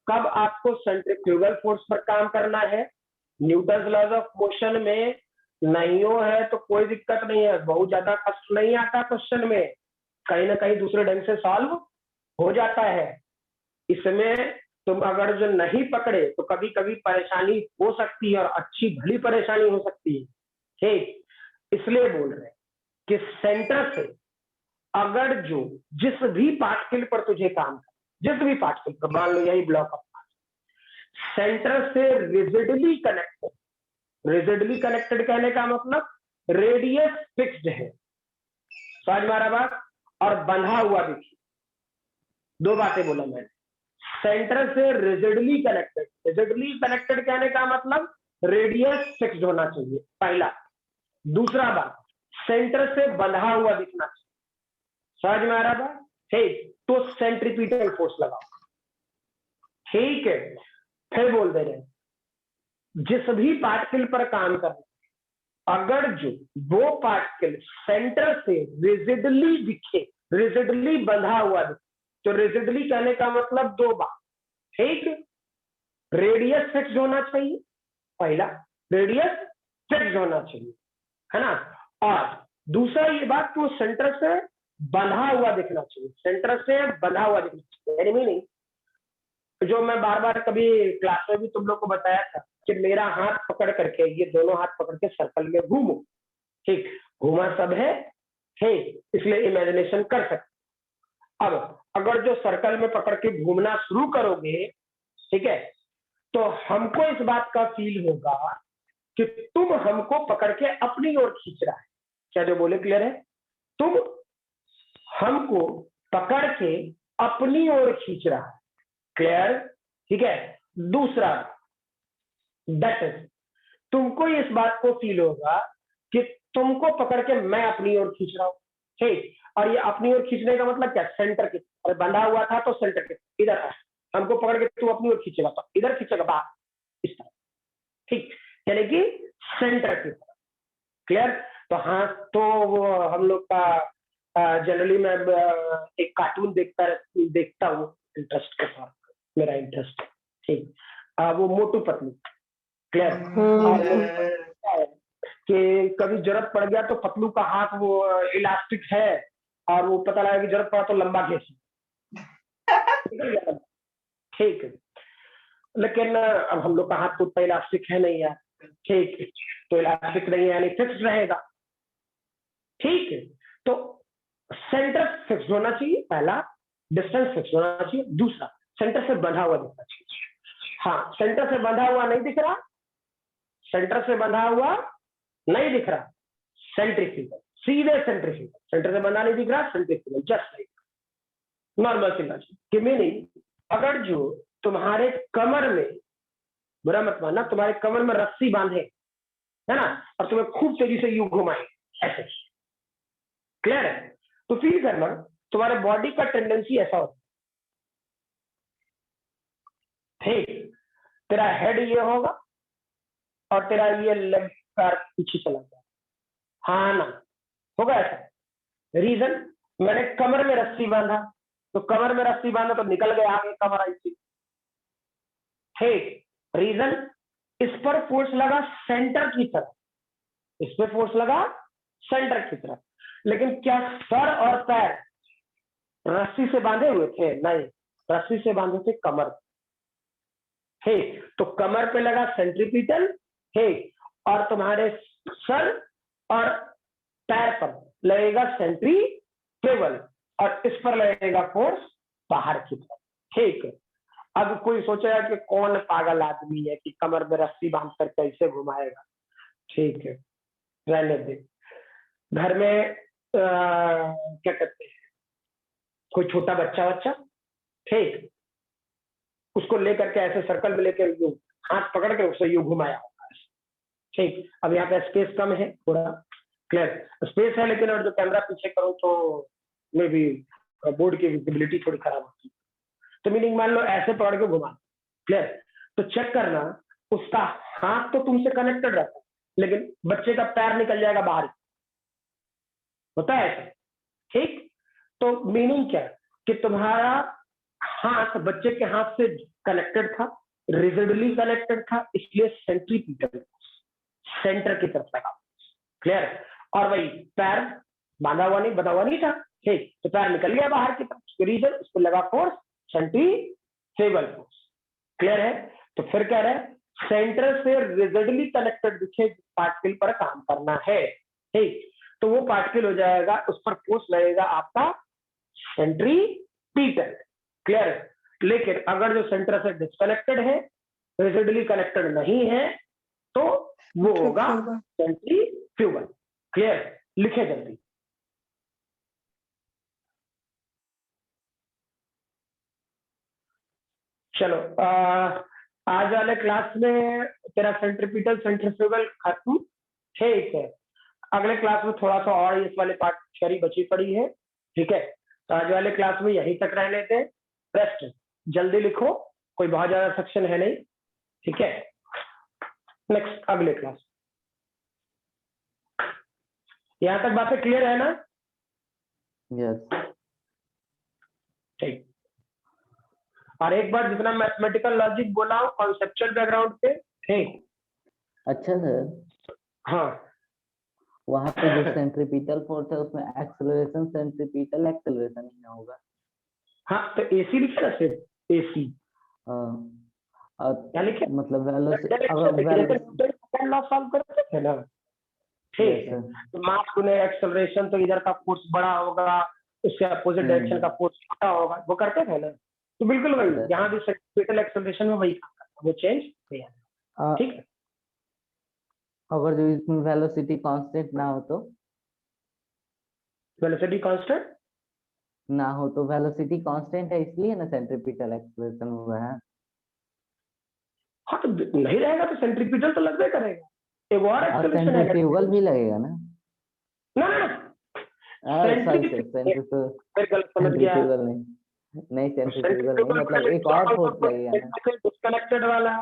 कब आपको सेंट्रीफ्यूगल फोर्स पर काम करना है। न्यूटन लॉज ऑफ मोशन में नहीं हो है तो कोई दिक्कत नहीं है, बहुत ज्यादा कष्ट नहीं आता क्वेश्चन में, कहीं ना कहीं दूसरे ढंग से सॉल्व हो जाता है। इसमें तुम अगर जो नहीं पकड़े तो कभी कभी परेशानी हो सकती है और अच्छी भली परेशानी हो सकती है, ठीक। इसलिए बोल रहे हैं कि सेंटर से अगर जो जिस भी पार्टिकल पर तुझे काम कर, जिस भी पार्टिकल पर, मान लो यही ब्लॉक ऑफ सेंटर से रिजिडली कनेक्टेड कहने का मतलब रेडियस फिक्स्ड है, समझ में आ रहा बात, और बंधा हुआ देखिए, दो बातें बोला मैंने, सेंटर से रिजिडली कनेक्टेड कहने का मतलब रेडियस फिक्स्ड होना चाहिए, पहला। दूसरा बात, सेंटर से बंधा हुआ दिखना चाहिए, समझ में आ रहा बात, ठीक। तो सेंट्रीपिटल फोर्स लगाओ, ठीक है। फिर बोल दे रहे जिस भी पार्टिकल पर काम करना, अगर जो वो पार्टिकल सेंटर से रिजिडली दिखे, रिजिडली बंधा हुआ दिखे, तो रिजिडली कहने का मतलब दो बात, ठीक। रेडियस फिक्स होना चाहिए, पहला रेडियस फिक्स होना चाहिए, है ना, और दूसरा ये बात कि वो सेंटर से बंधा हुआ दिखना चाहिए, सेंटर से बंधा हुआ दिखना चाहिए, यानी नहीं जो मैं बार बार कभी क्लास में भी तुम लोग को बताया था कि मेरा हाथ पकड़ करके, ये दोनों हाथ पकड़ के सर्कल में घूमो, ठीक, घूमा सब है, ठीक, इसलिए इमेजिनेशन कर सकते। अब अगर जो सर्कल में पकड़ के घूमना शुरू करोगे, ठीक है, तो हमको इस बात का फील होगा कि तुम हमको पकड़ के अपनी ओर खींच रहा है, क्या जो बोले क्लियर है? तुम हमको पकड़ के अपनी ओर खींच रहा है, क्लियर, ठीक है। दूसरा, दैट इज, तुमको इस बात को फील होगा कि तुमको पकड़ के मैं अपनी ओर खींच रहा हूं, ठीक, और ये अपनी ओर खींचने का मतलब क्या, सेंटर के, और बंधा हुआ था तो सेंटर के इधर है, हमको पकड़ के तू अपनी ओर खींचेगा तो इधर खींचेगा बाहर, इस तरह, ठीक, यानी कि सेंटर की तरफ, क्लियर। तो हाँ, तो वो हम लोग का जनरली मैं एक कार्टून देखता हूँ इंटरेस्ट के साथ, मेरा इंटरेस्ट, ठीक, वो मोटू पतलू, क्लियर, कि कभी जरूरत पड़ गया तो पतलू का हाथ वो इलास्टिक है और वो पता लगा कि जरूरत पड़ा तो लंबा खींची, ठीक है। लेकिन अब हम लोग का हाथ तो उतना इलास्टिक है नहीं यार, ठीक, तो इलास्टिक नहीं है यानी फिक्स रहेगा, ठीक है। तो सेंटर फिक्स होना चाहिए, पहला डिस्टेंस फिक्स होना चाहिए, दूसरा सेंटर से बंधा हुआ दिखना चाहिए। हाँ, सेंटर से बंधा हुआ नहीं दिख रहा, सेंटर से बंधा हुआ नहीं दिख रहा, सेंट्रीफ्यूगल, सीधे सेंट्रीफ्यूगल, सेंटर से बंधा नहीं दिख रहा, centrifugal, just like normal signature की मीनिंग। अगर जो तुम्हारे कमर में, बुरा मत मानना, तुम्हारे कमर में रस्सी बांधे है ना, और तुम्हें खूब तेजी से यूं घुमाए ऐसे, क्लियर है, तो फील करना तुम्हारे बॉडी का टेंडेंसी ऐसा होता है, ठीक, तेरा हेड ये होगा और तेरा ये लेग पैर पीछे चला जाए, हाँ ना, होगा ऐसा। रीजन, मैंने कमर में रस्सी बांधा, तो कमर में रस्सी बांधा तो निकल गया आगे कमर ऐसी, ठीक। रीजन, इस पर फोर्स लगा सेंटर की तरफ, इस पर फोर्स लगा सेंटर की तरफ, लेकिन क्या सर और पैर रस्सी से बांधे हुए थे? नहीं, रस्सी से बांधे थे कमर, ठीक, तो कमर पे लगा सेंट्रीपिटल, ठीक, और तुम्हारे सर और पैर पर लगेगा सेंट्रीफ्यूगल, और इस पर लगेगा फोर्स बाहर की तरफ, ठीक है। अब कोई सोचेगा कि कौन पागल आदमी है कि कमर में रस्सी बांध कर कैसे घुमाएगा, ठीक है, रहने दे। घर में क्या कहते हैं, कोई छोटा बच्चा, ठीक, उसको लेकर के ऐसे सर्कल में लेकर यूं हाथ पकड़ के उसे यूं घुमाया होगा, ठीक। अब यहाँ पे स्पेस कम है, थोड़ा क्लियर स्पेस है, लेकिन और जो कैमरा पीछे करो तो मे भी बोर्ड की विजिबिलिटी थोड़ी खराब होती है, तो मीनिंग मान लो ऐसे पकड़ के घुमा, क्लियर। तो चेक करना, उसका हाथ तो तुमसे कनेक्टेड रहता है, लेकिन बच्चे का पैर निकल जाएगा बाहर, होता है ऐसा, ठीक। तो मीनिंग क्या है कि तुम्हारा हाथ बच्चे के हाथ से कनेक्टेड था, रिजिडली कनेक्टेड था, इसलिए सेंट्रीपिटल सेंटर की तरफ लगा, क्लियर। और वही पैर बांधा हुआ नहीं था, ठीक, तो पैर निकल गया बाहर की तरफ, रीजन उस पर लगा फोर्स सेंट्रीफ्यूगल फोर्स, क्लियर है। तो फिर कह रहे हैं सेंटर से रिजिडली कनेक्टेड दिखे पार्टिकल पर काम करना है, ठीक, तो वो पार्टिकल हो जाएगा, उस पर फोर्स लगेगा आपका सेंट्रीपिटल, क्लियर है। लेकिन अगर जो सेंटर से डिस्कनेक्टेड है, रिजिडली कनेक्टेड नहीं है, तो वो होगा सेंट्रीफ्यूगल, क्लियर। लिखे जल्दी। चलो, आज वाले क्लास में तेरा सेंट्रीपिटल सेंट्रीफ्यूगल खत्म, ठीक है। अगले क्लास में थोड़ा सा और इस वाले पार्ट थ्योरी बची पड़ी है, ठीक है। तो आज वाले क्लास में यहीं तक रहने थे, रेस्ट जल्दी लिखो, कोई बहुत ज्यादा सेक्शन है नहीं, ठीक है। नेक्स्ट अगले क्लास, यहां तक बातें क्लियर है ना? यस। ठीक। और एक बार जितना मैथमेटिकल लॉजिक बोला हो कॉन्सेप्चुअल बैकग्राउंड पे, ठीक। अच्छा सर, हाँ, वहां पे जो सेंट्रीपिटल फोर्स है उसमें एक्सेलरेशन सेंट्रीपिटल एक्सेलरेशन ही ना होगा? हाँ, तो एसी लिखे ना, सिर्फ एसी, यानी कि मतलब लॉ सॉल्व करते थे ना, ठीक है। तो मास गुने एक्सेलरेशन, तो इधर का फोर्स बड़ा होगा, उसके अपोजिट डायरेक्शन का फोर्स छोटा होगा, वो करते थे ना। तो बिल्कुल वही, यहाँ भी सेंट्रीपिटल एक्सेलरेशन में वही वो चेंज नहीं है, ठीक है। अगर जो इसमें वेलोसिटी कांस्टेंट ना हो तो? वेलोसिटी कांस्टेंट ना हो तो वेलोसिटी कांस्टेंट है, इसलिए ना सेंट्रीपिटल एक्सेलरेशन हुआ है। हाँ, तो नहीं रहेगा तो सेंट्रीपिटल तो लगबे करेगा, एक और एक्सेलरेशन है, सेंट्रीफ्यूगल भी लगेगा ना? ना सेंट्रीफ्यूगल फिर गलत समझ गया, नहीं सेंट्रीफ्यूगल नहीं, मतलब एक और फोर्स लगेगा ना, डिस्कनेक्टेड वाला,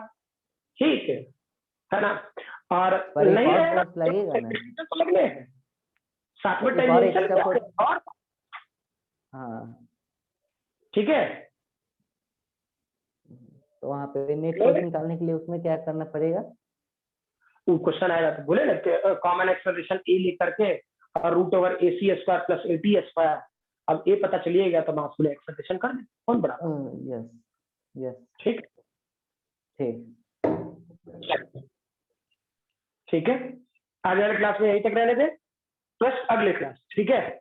ठीक है ना। और पर नहीं एक और रहेगा फोर्स लगेगा ना, तो लगने हैं साथ में एक और टेंजेंशियल एक्स्ट्रा फोर्स। और, हाँ, ठीक है। तो वहां पे नेट फोर्स निकालने के लिए उसमें क्या करना पड़ेगा? क्वेश्चन आएगा तो बोले ना कि कॉमन एक्सेलरेशन ए लेकर के और root over AC square plus AT square, अब ए पता चलिएगा तो मास गुने एक्सेलरेशन कर दे, कौन बड़ा? यस यस, ठीक ठीक ठीक है। आज वाले क्लास में यहीं तक रहने दे, प्लस अगले क्लास, ठीक है।